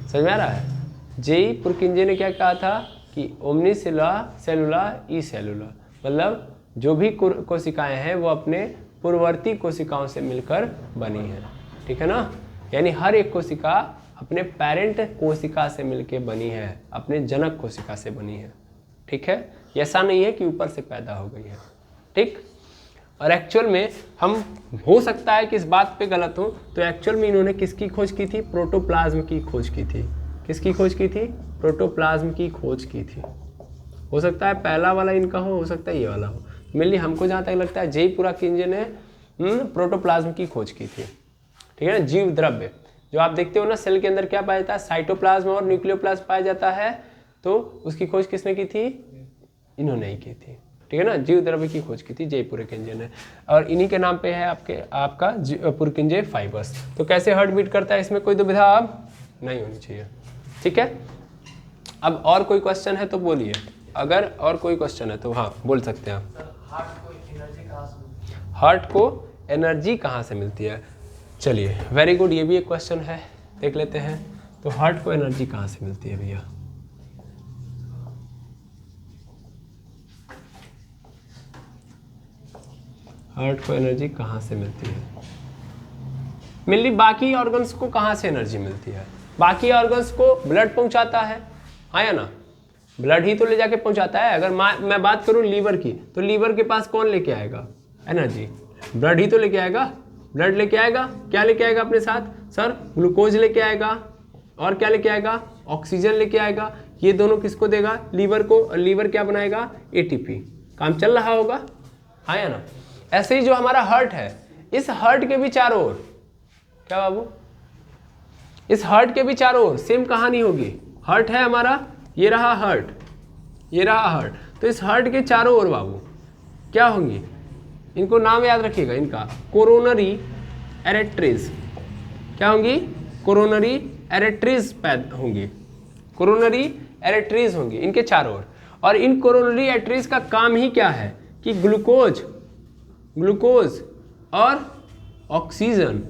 समझ में आ रहा है। जेई पुरकिंजे ने क्या कहा था कि ओमनी सेलुला ई सेलुला, मतलब जो भी कोशिकाएं हैं वो अपने पूर्ववर्ती कोशिकाओं से मिलकर बनी है, ठीक है ना, यानी हर एक कोशिका अपने पेरेंट कोशिका से मिलकर बनी है, अपने जनक कोशिका से बनी है, ठीक है। ऐसा नहीं है कि ऊपर से पैदा हो गई है, ठीक। और एक्चुअल में हम, हो सकता है कि इस बात पे गलत हो, तो एक्चुअल में इन्होंने किसकी खोज की थी, प्रोटोप्लाज्म की खोज की थी। किसकी खोज की थी, प्रोटोप्लाज्म की खोज की थी। हो सकता है पहला वाला इनका हो सकता है ये वाला हो। मेनली हमको जहाँ तक लगता है जेई पुरकिंजे ने प्रोटोप्लाज्म की खोज की थी, ठीक है ना। जीव द्रव्य जो आप देखते हो ना, सेल के अंदर क्या पाया जाता है, साइटोप्लाज्म और न्यूक्लियोप्लाज्म पाया जाता है, तो उसकी खोज किसने की थी, इन्होंने ही की थी, ठीक है ना। जीव द्रव्य की खोज की थी जेई पुरकिंजे ने, और इन्हीं के नाम पे है आपका पुरकिंजे फाइबर्स। तो कैसे हार्ट बीट करता है, इसमें कोई दुविधा अब नहीं होनी चाहिए, ठीक है। अब और कोई क्वेश्चन है तो बोलिए, अगर और कोई क्वेश्चन है तो हाँ बोल सकते हैं आप। हार्ट को एनर्जी कहाँ से मिलती है, चलिए वेरी गुड, ये भी एक क्वेश्चन है, देख लेते हैं। तो हार्ट को एनर्जी कहाँ से मिलती है भैया, हार्ट को एनर्जी कहाँ से मिलती है, मेनली बाकी ऑर्गन्स को कहाँ से एनर्जी मिलती है, बाकी ऑर्गन्स को ब्लड पहुंचाता है, हाँ या ना, ब्लड ही तो ले जाके पहुंचाता है। अगर मैं बात करूं लीवर की, तो लीवर के पास कौन लेके आएगा एनर्जी, ब्लड ही तो लेके आएगा, ब्लड लेके आएगा, क्या लेके आएगा अपने साथ, सर ग्लूकोज लेके आएगा, और क्या लेके आएगा, ऑक्सीजन लेके आएगा। ये दोनों किसको देगा, लीवर को, और लीवर क्या बनाएगा, एटीपी। काम चल रहा होगा, हाँ या ना। ऐसे ही जो हमारा हार्ट है, इस हार्ट के भी चारों ओर, क्या बाबू, इस हार्ट के भी चारों ओर सेम कहानी होगी। हार्ट है हमारा, ये रहा हार्ट, ये रहा हार्ट, तो इस हार्ट के चारों ओर बाबू क्या होंगी, इनको नाम याद रखिएगा इनका, कोरोनरी एरेट्रीज, क्या होंगी, कोरोनरी एरेट्रीज पैदा होंगी, कोरोनरी एरेट्रीज होंगी इनके चारों ओर। और इन कोरोनरी एरेट्रीज का काम ही क्या है कि ग्लूकोज और ऑक्सीजन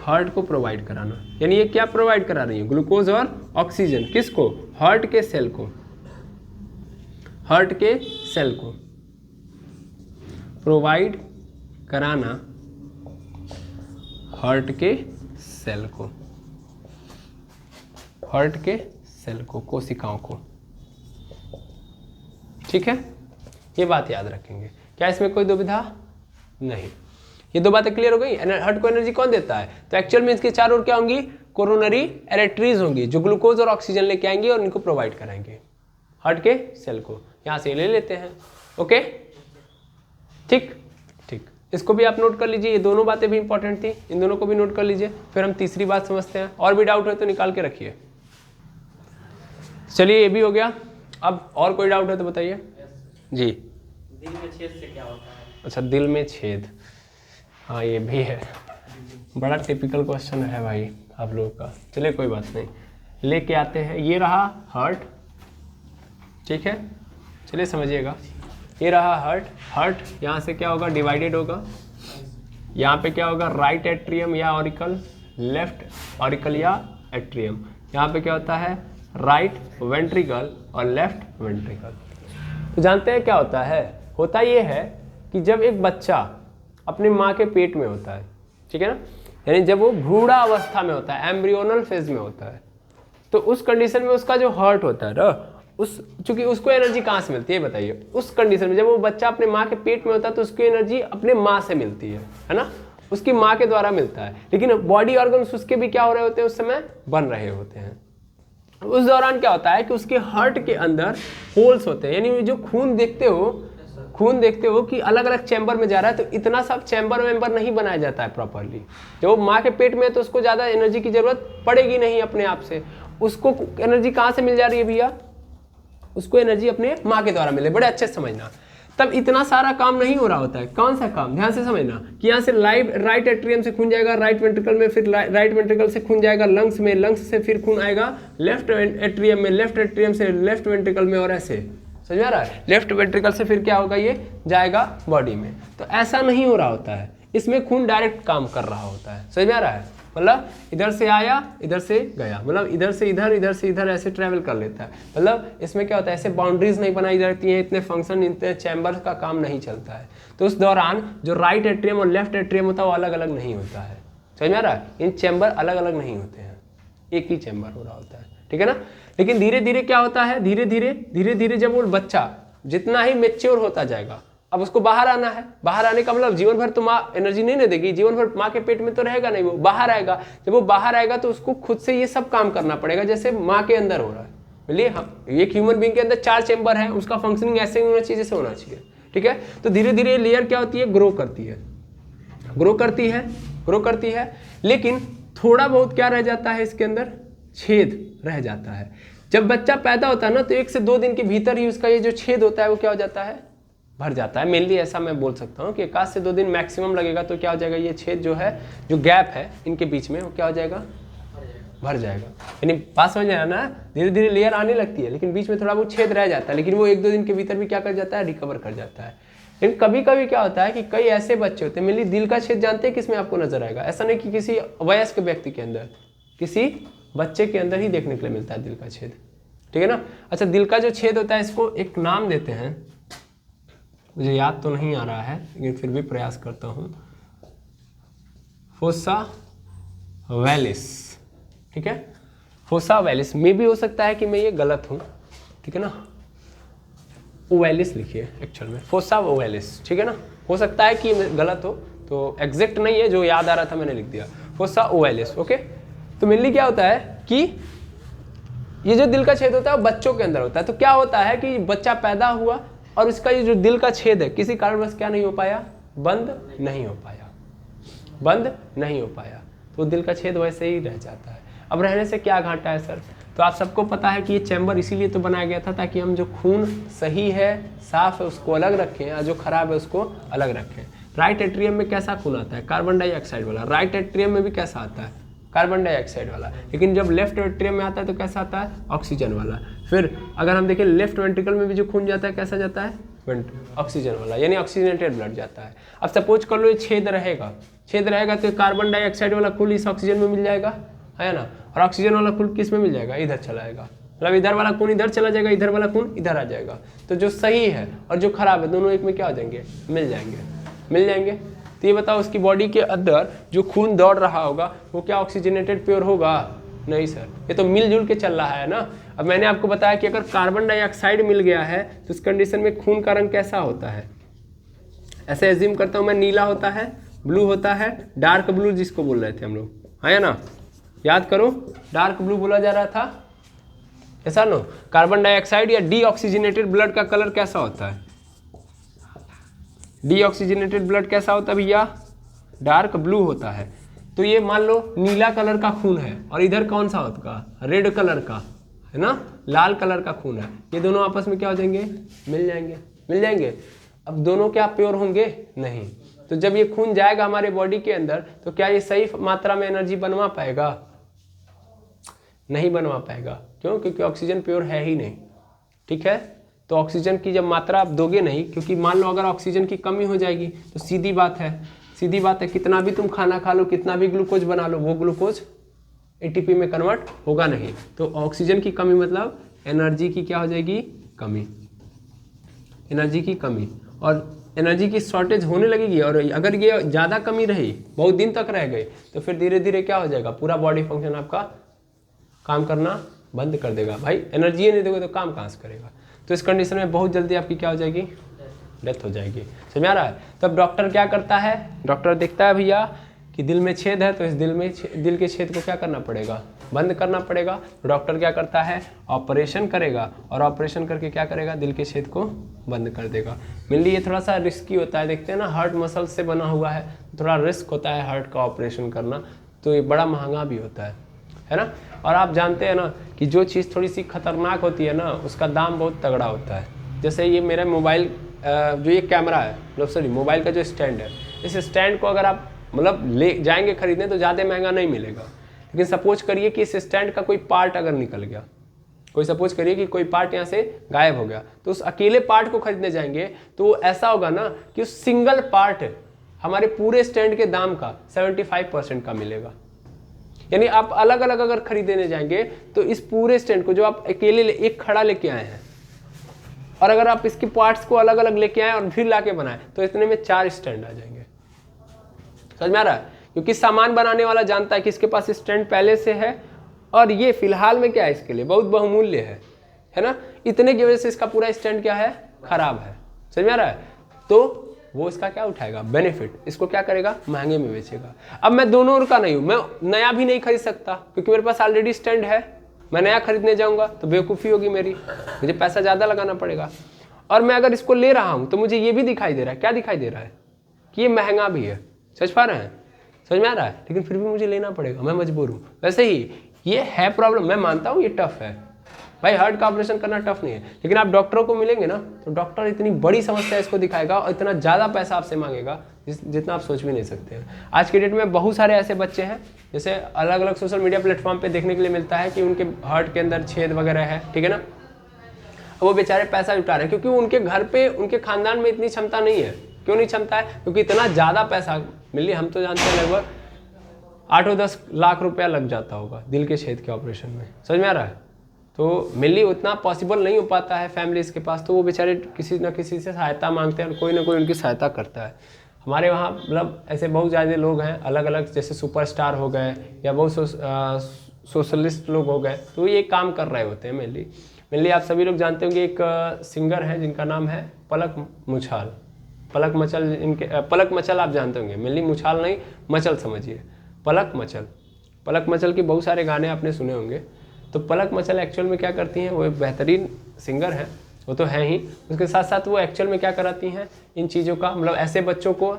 हार्ट को प्रोवाइड कराना। यानी ये क्या प्रोवाइड करा रही है? ग्लूकोज और ऑक्सीजन। किसको? हार्ट के सेल को, हार्ट के सेल को प्रोवाइड कराना, हार्ट के सेल को, हार्ट के सेल को, कोशिकाओं को। ठीक है, ये बात याद रखेंगे। क्या इसमें कोई दुविधा नहीं? ये दो बातें क्लियर हो गई। हार्ट को एनर्जी कौन देता है? तो एक्चुअल में इसके चारों ओर क्या होंगी? कोरोनरी एरेटरीज होंगी जो ग्लूकोज और ऑक्सीजन लेके आएंगी और इनको प्रोवाइड कराएंगे हार्ट के सेल को। यहां से ले लेते हैं। ओके, ठीक ठीक, इसको भी आप नोट कर लीजिए। ये दोनों बातें भी इंपॉर्टेंट थी, इन दोनों को भी नोट कर लीजिए। फिर हम तीसरी बात समझते हैं। और भी डाउट है तो निकाल के रखिए। चलिए, ये भी हो गया। अब और कोई डाउट है तो बताइए जी। दिल में छेद से क्या होता है? अच्छा, दिल में छेद, हाँ ये भी है। बड़ा टिपिकल क्वेश्चन है भाई आप लोगों का। चलिए कोई बात नहीं, लेके आते हैं। ये रहा हार्ट, ठीक है, चलिए समझिएगा। ये रहा हार्ट। हार्ट यहाँ से क्या होगा? डिवाइडेड होगा। यहाँ पे क्या होगा? राइट एट्रियम या ऑरिकल, लेफ्ट ऑरिकल या एट्रियम। यहाँ पे क्या होता है? राइट वेंट्रिकल और लेफ्ट वेंट्रिकल। तो जानते हैं क्या होता है? होता ये है कि जब एक बच्चा अपने माँ के पेट में होता है, ठीक है ना, यानी जब वो भ्रूणा अवस्था में होता है, एम्ब्रियोनल फेज में होता है, तो उस कंडीशन में उसका जो हार्ट होता है ना, चूंकि उसको एनर्जी कहाँ से मिलती है बताइए? उस कंडीशन में जब वो बच्चा अपने माँ के पेट में होता है तो उसकी एनर्जी अपने माँ से मिलती है ना, उसकी माँ के द्वारा मिलता है। लेकिन बॉडी ऑर्गन्स उसके भी क्या हो रहे होते हैं? उस समय बन रहे होते हैं। उस दौरान क्या होता है कि उसके हार्ट के अंदर होल्स होते हैं। यानी जो खून देखते हो कि अलग अलग चैम्बर में जा रहा है, तो इतना सब चैम्बर नहीं बनाया जाता है प्रॉपरली। जब वो माँ के पेट में है तो उसको ज़्यादा एनर्जी की जरूरत पड़ेगी नहीं अपने आप से। उसको एनर्जी कहाँ से मिल जा रही है भैया? उसको एनर्जी अपने माँ के द्वारा मिले। बड़े अच्छे से समझना। तब इतना सारा काम नहीं हो रहा होता है। कौन सा काम? ध्यान से समझना कि यहाँ से राइट एट्रियम से खून जाएगा राइट वेंट्रिकल में, फिर राइट वेंट्रिकल से खून जाएगा लंग्स में, लंग्स से फिर खून आएगा लेफ्ट एट्रियम में, लेफ्ट एट्रियम से लेफ्ट वेंट्रिकल में, और ऐसे। समझ में आ रहा है? लेफ्ट वेंट्रिकल से फिर क्या होगा? ये जाएगा बॉडी में। तो ऐसा नहीं हो रहा होता है। इसमें खून डायरेक्ट काम कर रहा होता है। समझ में आ रहा है? मतलब इधर से आया, इधर से गया, मतलब इधर से इधर ऐसे ट्रैवल कर लेता है। मतलब इसमें क्या होता है? ऐसे बाउंड्रीज नहीं बनाई जाती हैं, इतने फंक्शन, इतने चैम्बर का काम नहीं चलता है। तो उस दौरान जो राइट एट्रियम और लेफ्ट एट्रियम होता है वो अलग अलग नहीं होता है। समझ में आ रहा है? इन चैम्बर अलग अलग नहीं होते हैं, एक ही चैम्बर हो रहा होता है। ठीक है ना? लेकिन धीरे धीरे क्या होता है? धीरे धीरे जब वो बच्चा जितना ही मेच्योर होता जाएगा, अब उसको बाहर आना है। बाहर आने का मतलब जीवन भर तो माँ एनर्जी नहीं देगी, जीवन भर माँ के पेट में तो रहेगा नहीं, वो बाहर आएगा। जब वो बाहर आएगा तो उसको खुद से ये सब काम करना पड़ेगा जैसे माँ के अंदर हो रहा है। बोलिए, हम एक ह्यूमन बीइंग के अंदर 4 चैम्बर है, उसका फंक्शनिंग ऐसे ही होना चाहिए जैसे होना चाहिए। ठीक है? तो धीरे धीरे लेयर क्या होती है? ग्रो करती है। लेकिन थोड़ा बहुत क्या रह जाता है? इसके अंदर छेद रह जाता है। जब बच्चा पैदा होता है ना, तो 1 से 2 दिन के भीतर ही उसका ये जो छेद होता है वो क्या हो जाता है? भर जाता है। मेनली ऐसा मैं बोल सकता हूँ कि 1 से 2 दिन मैक्सिमम लगेगा, तो क्या हो जाएगा? ये छेद जो है, जो गैप है इनके बीच में, वो क्या हो जाएगा? भर जाएगा। यानी बात समझ में आया ना? धीरे धीरे लेयर आने लगती है, लेकिन बीच में थोड़ा बहुत छेद रह जाता है, लेकिन वो 1-2 दिन के भीतर भी क्या कर जाता है? रिकवर कर जाता है। लेकिन कभी कभी क्या होता है कि कई ऐसे बच्चे होते हैं, मेनली दिल का छेद जानते हैं किसमें आपको नजर आएगा? ऐसा नहीं कि किसी वयस्क व्यक्ति के अंदर, किसी बच्चे के अंदर ही देखने के लिए मिलता है दिल का छेद। ठीक है ना? अच्छा, दिल का जो छेद होता है इसको एक नाम देते हैं, मुझे याद तो नहीं आ रहा है लेकिन फिर भी प्रयास करता हूँ। Fossa valleys. ठीक है? Fossa valleys. मे भी हो सकता है कि मैं ये गलत हूँ। ठीक है ना? ओवैलिस लिखिए एक्चुअल में, फोसा ओवैलिस। ठीक है ना? हो सकता है कि गलत हो, तो एग्जैक्ट नहीं है, जो याद आ रहा था मैंने लिख दिया, फोसा ओवैलिस। ओके? तो मेनली क्या होता है कि ये जो दिल का छेद होता है वो बच्चों के अंदर होता है। तो क्या होता है कि बच्चा पैदा हुआ और इसका ये जो दिल का छेद है किसी कारणवश क्या नहीं हो पाया? बंद नहीं हो पाया। तो दिल का छेद वैसे ही रह जाता है। अब रहने से क्या घाटा है सर? तो आप सबको पता है कि ये चैम्बर इसीलिए तो बनाया गया था ताकि हम जो खून सही है, साफ है, उसको अलग रखें, और जो खराब है उसको अलग रखें। राइट एट्रियम में कैसा खून आता है? कार्बन डाइऑक्साइड वाला। राइट एट्रियम में भी कैसा आता है? कार्बन डाइऑक्साइड वाला। लेकिन जब लेफ्ट वेंट्रिकल में आता है तो कैसा आता है? ऑक्सीजन वाला। फिर अगर हम देखें लेफ्ट वेंट्रिकल में भी जो खून जाता है कैसा जाता है? ऑक्सीजन वाला, यानी ऑक्सीजनेटेड ब्लड जाता है। अब सपोज कर लो ये छेद रहेगा, छेद रहेगा तो कार्बन डाइऑक्साइड वाला खून इस ऑक्सीजन में मिल जाएगा, है ना, और ऑक्सीजन वाला खून किस में मिल जाएगा, इधर चला जाएगा, मतलब इधर वाला खून इधर चला जाएगा, इधर वाला खून इधर आ जाएगा। तो जो सही है और जो खराब है दोनों एक में क्या हो जाएंगे, मिल जाएंगे। तो ये बताओ उसकी बॉडी के अंदर जो खून दौड़ रहा होगा वो क्या ऑक्सीजनेटेड प्योर होगा, नहीं सर, ये तो मिलजुल के चल रहा है ना। अब मैंने आपको बताया कि अगर कार्बन डाइऑक्साइड मिल गया है तो उस कंडीशन में खून का रंग कैसा होता है, ऐसे एज्यूम करता हूँ मैं, नीला होता है, ब्लू होता है, डार्क ब्लू जिसको बोल रहे थे हम लोग, है ना, याद करो डार्क ब्लू बोला जा रहा था, ऐसा नो। कार्बन डाइऑक्साइड या डीऑक्सीजनेटेड ब्लड का कलर कैसा होता है, डीऑक्सीजनेटेड ब्लड कैसा होता है भैया, डार्क ब्लू होता है। तो ये मान लो नीला कलर का खून है और इधर कौन सा होगा, रेड कलर का, है ना, लाल कलर का खून है, ये दोनों आपस में क्या हो जाएंगे, मिल जाएंगे। अब दोनों क्या प्योर होंगे, नहीं। तो जब ये खून जाएगा हमारे बॉडी के अंदर तो क्या ये सही मात्रा में एनर्जी बनवा पाएगा, नहीं बनवा पाएगा। क्यों, क्योंकि ऑक्सीजन प्योर है ही नहीं, ठीक है। तो ऑक्सीजन की जब मात्रा आप दोगे नहीं, क्योंकि मान लो अगर ऑक्सीजन की कमी हो जाएगी तो सीधी बात है कितना भी तुम खाना खा लो, कितना भी ग्लूकोज बना लो, वो ग्लूकोज एटीपी में कन्वर्ट होगा नहीं। तो ऑक्सीजन की कमी मतलब एनर्जी की क्या हो जाएगी, कमी, एनर्जी की कमी, और एनर्जी की शॉर्टेज होने लगेगी। और अगर ये ज़्यादा कमी रही, बहुत दिन तक रह गई, तो फिर धीरे धीरे क्या हो जाएगा, पूरा बॉडी फंक्शन आपका काम करना बंद कर देगा। भाई एनर्जी नहीं दोगे तो काम कहाँ से करेगा। तो इस कंडीशन में बहुत जल्दी आपकी क्या हो जाएगी, डेथ हो जाएगी। समझ में आ रहा है। तब डॉक्टर क्या करता है, डॉक्टर देखता है भैया कि दिल में छेद है, तो इस दिल के छेद को क्या करना पड़ेगा, बंद करना पड़ेगा। डॉक्टर क्या करता है, ऑपरेशन करेगा, और ऑपरेशन करके क्या करेगा, दिल के छेद को बंद कर देगा। मेनली ये थोड़ा सा रिस्की होता है, देखते हैं ना, हार्ट मसल से बना हुआ है, थोड़ा रिस्क होता है हार्ट का ऑपरेशन करना, तो ये बड़ा महंगा भी होता है ना। और आप जानते हैं ना कि जो चीज़ थोड़ी सी खतरनाक होती है ना, उसका दाम बहुत तगड़ा होता है। जैसे ये मेरा मोबाइल, जो ये कैमरा है, मतलब सॉरी मोबाइल का जो स्टैंड है, इस स्टैंड को अगर आप मतलब ले जाएंगे खरीदने तो ज़्यादा महंगा नहीं मिलेगा। लेकिन सपोज करिए कि इस स्टैंड का कोई पार्ट अगर निकल गया, कोई सपोज करिए कि कोई पार्ट यहाँ से गायब हो गया, तो उस अकेले पार्ट को खरीदने जाएंगे तो ऐसा होगा ना कि उस सिंगल पार्ट हमारे पूरे स्टैंड के दाम का 75% का मिलेगा। यानी आप अलग अलग अगर खरीदने जाएंगे तो इस पूरे स्टैंड को जो आप अकेले एक खड़ा लेके आए हैं, और अगर आप इसके पार्ट्स को अलग अलग लेके आए और फिर लाके बनाए, तो इतने में 4 स्टैंड आ जाएंगे। समझ में आ रहा है। क्योंकि सामान बनाने वाला जानता है कि इसके पास स्टैंड पहले से है और ये फिलहाल में क्या है, इसके लिए बहुत बहुमूल्य है ना। इतने की वजह से इसका पूरा स्टैंड क्या है, खराब है। समझ में आ रहा है। तो वो इसका क्या उठाएगा, बेनिफिट, इसको क्या करेगा, महंगे में बेचेगा। अब मैं दोनों का नहीं हूं, मैं नया भी नहीं खरीद सकता क्योंकि मेरे पास ऑलरेडी स्टैंड है। मैं नया खरीदने जाऊंगा तो बेवकूफ़ी होगी मेरी, मुझे पैसा ज़्यादा लगाना पड़ेगा। और मैं अगर इसको ले रहा हूं तो मुझे ये भी दिखाई दे रहा है, क्या दिखाई दे रहा है, कि ये महंगा भी है। समझ पा रहे हैं, समझ में आ रहा है। लेकिन फिर भी मुझे लेना पड़ेगा, मैं मजबूर हूँ। वैसे ही ये है प्रॉब्लम, मैं मानता हूँ ये टफ है भाई, हार्ट का ऑपरेशन करना टफ नहीं है। लेकिन आप डॉक्टरों को मिलेंगे ना तो डॉक्टर इतनी बड़ी समस्या इसको दिखाएगा और इतना ज़्यादा पैसा आपसे मांगेगा जितना आप सोच भी नहीं सकते हैं। आज के डेट में बहुत सारे ऐसे बच्चे हैं, जैसे अलग अलग सोशल मीडिया प्लेटफॉर्म पे देखने के लिए मिलता है कि उनके हार्ट के अंदर छेद वगैरह है, ठीक है ना। वो बेचारे पैसा जुटा रहे हैं क्योंकि उनके घर पे, उनके खानदान में इतनी क्षमता नहीं है। क्यों नहीं क्षमता है, क्योंकि इतना ज़्यादा पैसा मिल रही, हम तो जानते हैं लगभग 8-10 लाख रुपया लग जाता होगा दिल के छेद के ऑपरेशन में। समझ में आ रहा है। तो मेनली उतना पॉसिबल नहीं हो पाता है फैमिलीज के पास, तो वो बेचारे किसी न किसी से सहायता मांगते हैं और कोई ना कोई उनकी सहायता करता है। हमारे वहाँ मतलब ऐसे बहुत ज़्यादा लोग हैं अलग अलग, जैसे सुपरस्टार हो गए या बहुत सोशलिस्ट लोग हो गए, तो ये काम कर रहे होते हैं। मेनली आप सभी लोग जानते होंगे, एक सिंगर है जिनका नाम है पलक मुछाल, पलक मचल। इनके पलक मचल आप जानते होंगे, मेनली मुछाल नहीं, मचल समझिए, पलक मचल के बहुत सारे गाने आपने सुने होंगे। तो पलक मचल एक्चुअल में क्या करती हैं, वो एक बेहतरीन सिंगर है, वो तो है ही, उसके साथ साथ वो एक्चुअल में क्या कराती हैं, इन चीज़ों का मतलब ऐसे बच्चों को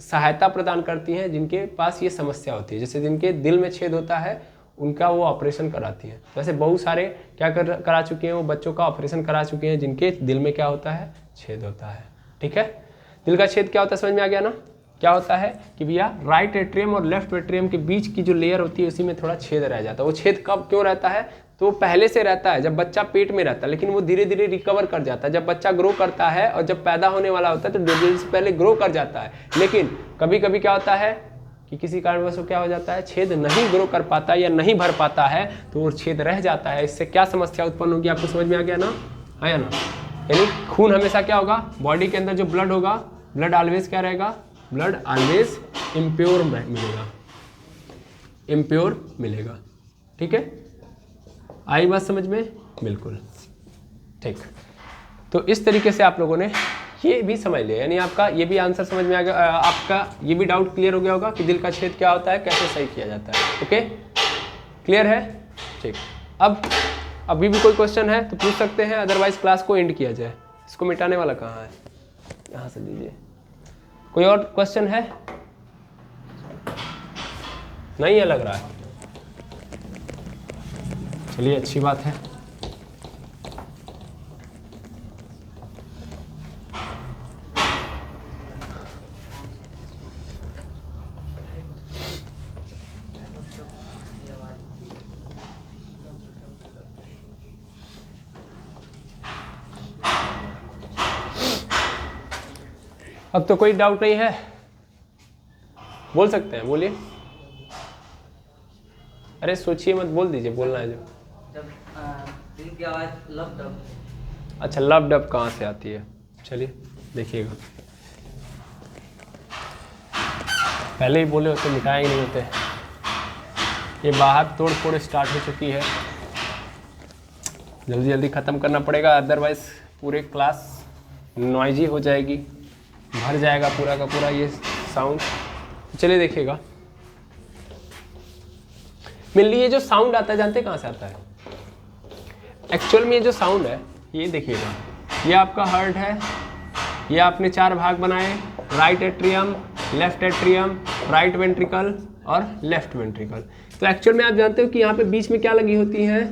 सहायता प्रदान करती हैं जिनके पास ये समस्या होती है, जैसे जिनके दिल में छेद होता है उनका वो ऑपरेशन कराती हैं। वैसे बहुत सारे क्या करा चुके हैं, वो बच्चों का ऑपरेशन करा चुके हैं जिनके दिल में क्या होता है, छेद होता है। ठीक है, दिल का छेद क्या होता है समझ में आ गया ना। क्या होता है कि भैया राइट एट्रियम और लेफ्ट एट्रियम के बीच की जो लेयर होती है उसी में थोड़ा छेद रह जाता है। वो छेद कब क्यों रहता है, तो वो पहले से रहता है जब बच्चा पेट में रहता है, लेकिन वो धीरे धीरे रिकवर कर जाता है जब बच्चा ग्रो करता है, और जब पैदा होने वाला होता है तो डिलीवरी से पहले ग्रो कर जाता है। लेकिन कभी कभी क्या होता है, कि किसी कारणवश वो क्या हो जाता है, छेद नहीं ग्रो कर पाता या नहीं भर पाता है, तो वो छेद रह जाता है। इससे क्या समस्या उत्पन्न होगी, आपको समझ में आ गया ना, है ना। यानी खून हमेशा क्या होगा, बॉडी के अंदर जो ब्लड होगा, ब्लड ऑलवेज क्या रहेगा, ब्लड ऑलवेज इम्प्योर मिलेगा, इम्प्योर मिलेगा। ठीक है, आई बात समझ में, बिल्कुल ठीक। तो इस तरीके से आप लोगों ने ये भी समझ लिया, यानी आपका ये भी आंसर समझ में आ गया, आपका ये भी डाउट क्लियर हो गया होगा कि दिल का छेद क्या होता है, कैसे सही किया जाता है। ओके, क्लियर है, ठीक। अब अभी भी कोई क्वेश्चन है तो पूछ सकते हैं, अदरवाइज क्लास को एंड किया जाए। इसको मिटाने वाला कहाँ है, यहाँ से लीजिए। कोई और क्वेश्चन है, नहीं है लग रहा है, चलिए अच्छी बात है। अब तो कोई डाउट नहीं है, बोल सकते हैं, बोलिए। अरे सोचिए मत, बोल दीजिए, बोलना है जो। जब दिल की आवाज लब डब। अच्छा, लब डब कहाँ से आती है, चलिए देखिएगा। पहले ही बोले होते मिटाए ही नहीं होते। ये बाहर तोड़ फोड़ स्टार्ट हो चुकी है, जल्दी जल्दी ख़त्म करना पड़ेगा, अदरवाइज पूरे क्लास नॉइजी हो जाएगी, भर जाएगा पूरा का पूरा ये साउंड। चलिए देखिएगा, मेनली ये जो साउंड आता है, जानते कहाँ से आता है एक्चुअल में? ये जो साउंड है, ये देखिएगा, ये आपका हार्ट है, ये आपने 4 भाग बनाए, right atrium, left atrium, right ventricle और लेफ्ट वेंट्रिकल। तो एक्चुअल में आप जानते हो कि यहाँ पे बीच में क्या लगी होती है,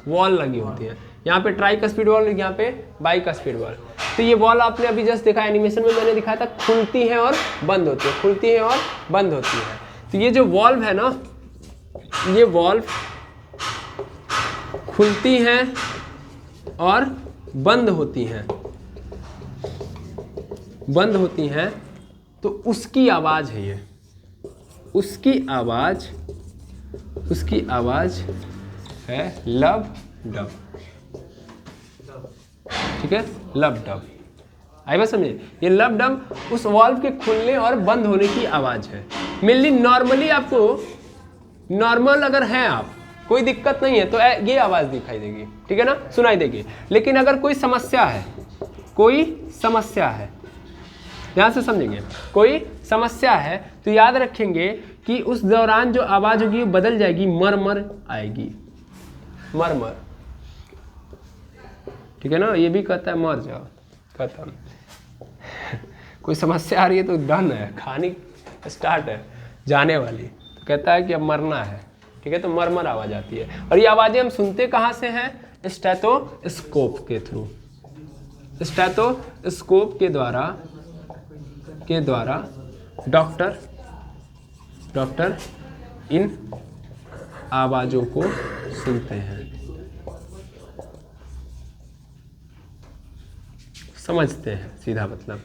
वॉल लगी होती है। यहाँ पे ट्राइकस्पिड वॉल, यहाँ पे बाइकस्पिड वॉल। तो ये वॉल आपने अभी जस्ट देखा एनिमेशन में, मैंने दिखाया था, खुलती है और बंद होती है, खुलती है और बंद होती है। तो ये जो वॉल्व है ना, ये वॉल्व खुलती हैं और बंद होती हैं, बंद होती हैं, तो उसकी आवाज़ है ये, उसकी आवाज़ है लब डब। ठीक है, लब डब, आई बात समझे? ये लब डब उस वॉल्व के खुलने और बंद होने की आवाज़ है। मेनली नॉर्मली आपको, नॉर्मल अगर हैं आप, कोई दिक्कत नहीं है, तो ये आवाज़ दिखाई देगी, ठीक है ना, सुनाई देगी। लेकिन अगर कोई समस्या है, कोई समस्या है, ध्यान से समझेंगे, कोई समस्या है, तो याद रखेंगे कि उस दौरान जो आवाज़ होगी वो बदल जाएगी, मर आएगी, मर। ठीक है ना, ये भी कहता है मर जाओ, खत्म। कोई समस्या आ रही है तो डन है, खानी स्टार्ट है जाने वाली, तो कहता है कि अब मरना है। ठीक है, तो मर आवाज़ आती है। और ये आवाज़ें हम सुनते कहाँ से हैं? स्टेथोस्कोप के थ्रू, स्टेथोस्कोप के द्वारा डॉक्टर इन आवाज़ों को सुनते हैं, समझते हैं, सीधा मतलब।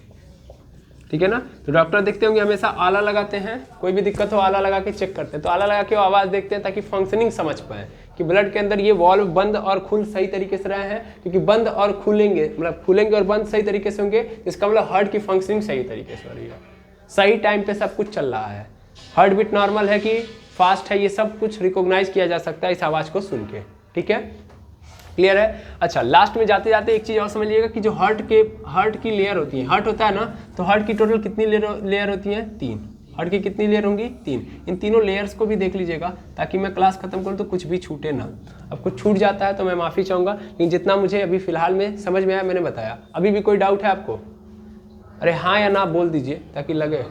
ठीक है ना, तो डॉक्टर देखते होंगे हमेशा आला लगाते हैं, कोई भी दिक्कत हो आला लगा के चेक करते हैं, तो आला लगा के वो आवाज़ देखते हैं ताकि फंक्शनिंग समझ पाए कि ब्लड के अंदर ये वॉल्व बंद और खुल सही तरीके से रहे हैं, क्योंकि बंद और खुलेंगे, मतलब खुलेंगे और बंद सही तरीके से होंगे, इसका मतलब हार्ट की फंक्शनिंग सही तरीके से हो रही है, सही टाइम पे सब कुछ चल रहा है, हार्ट बीट नॉर्मल है कि फास्ट है, ये सब कुछ रिकॉग्नाइज किया जा सकता है इस आवाज़ को सुन के। ठीक है, क्लियर है? अच्छा, लास्ट में जाते जाते एक चीज़ और समझ लीजिएगा कि जो हार्ट की लेयर होती है, हार्ट होता है ना, तो हार्ट की टोटल कितनी लेयर होती है? 3। हार्ट की कितनी लेयर होंगी? 3। इन तीनों लेयर्स को भी देख लीजिएगा ताकि मैं क्लास खत्म करूँ तो कुछ भी छूटे ना। अब कुछ छूट जाता है तो मैं माफ़ी चाहूँगा, लेकिन जितना मुझे अभी फिलहाल में समझ में आया मैंने बताया। अभी भी कोई डाउट है आपको? अरे हाँ या ना बोल दीजिए ताकि लगे।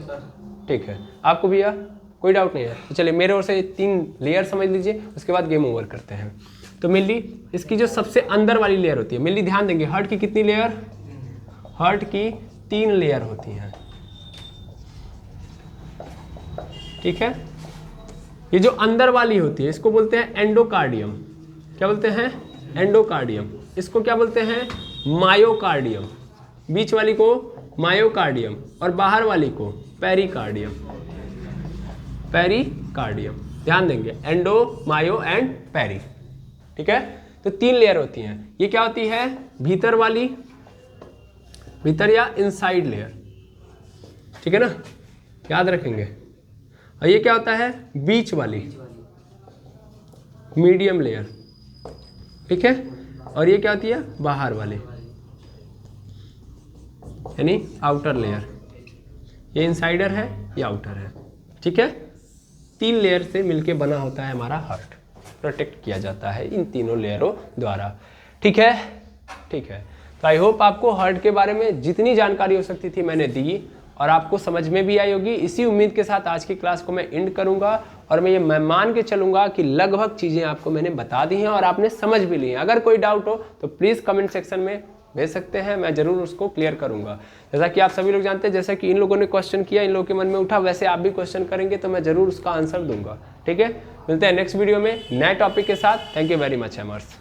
ठीक है, आपको भैया कोई डाउट नहीं है? तो चलिए मेरे ओर से 3 लेयर समझ लीजिए, उसके बाद गेम ओवर करते हैं। तो मेनली इसकी जो सबसे अंदर वाली लेयर होती है, मेनली ध्यान देंगे, हार्ट की कितनी लेयर? हार्ट की 3 लेयर होती हैं। ठीक है, ये जो अंदर वाली होती है इसको बोलते हैं एंडोकार्डियम। क्या बोलते हैं? एंडोकार्डियम। इसको क्या बोलते हैं? मायोकार्डियम। बीच वाली को मायोकार्डियम और बाहर वाली को पेरिकार्डियम। पेरिकार्डियम, ध्यान देंगे, एंडो, मायो एंड पेरी, ठीक है। तो 3 लेयर होती हैं। ये क्या होती है, भीतर वाली, भीतर या इनसाइड लेयर, ठीक है ना, याद रखेंगे। और ये क्या होता है, बीच वाली, मीडियम लेयर, ठीक है। और ये क्या होती है, बाहर वाली, यानी आउटर लेयर। ये इनसाइडर है, ये आउटर है, ठीक है। 3 लेयर से मिलके बना होता है हमारा हार्ट, प्रोटेक्ट किया जाता है इन तीनों लेयरों द्वारा, ठीक है। ठीक है, तो आई होप आपको हार्ट के बारे में जितनी जानकारी हो सकती थी मैंने दी और आपको समझ में भी आई होगी। इसी उम्मीद के साथ आज की क्लास को मैं एंड करूंगा और मैं ये मान के चलूंगा कि लगभग चीज़ें आपको मैंने बता दी हैं और आपने समझ भी ली हैं। अगर कोई डाउट हो तो प्लीज़ कमेंट सेक्शन में भेज सकते हैं, मैं ज़रूर उसको क्लियर करूंगा। जैसा कि आप सभी लोग जानते हैं, जैसा कि इन लोगों ने क्वेश्चन किया, इन लोगों के मन में उठा, वैसे आप भी क्वेश्चन करेंगे तो मैं ज़रूर उसका आंसर दूंगा, ठीक है। मिलते हैं नेक्स्ट वीडियो में नए टॉपिक के साथ। Thank you very much hammers.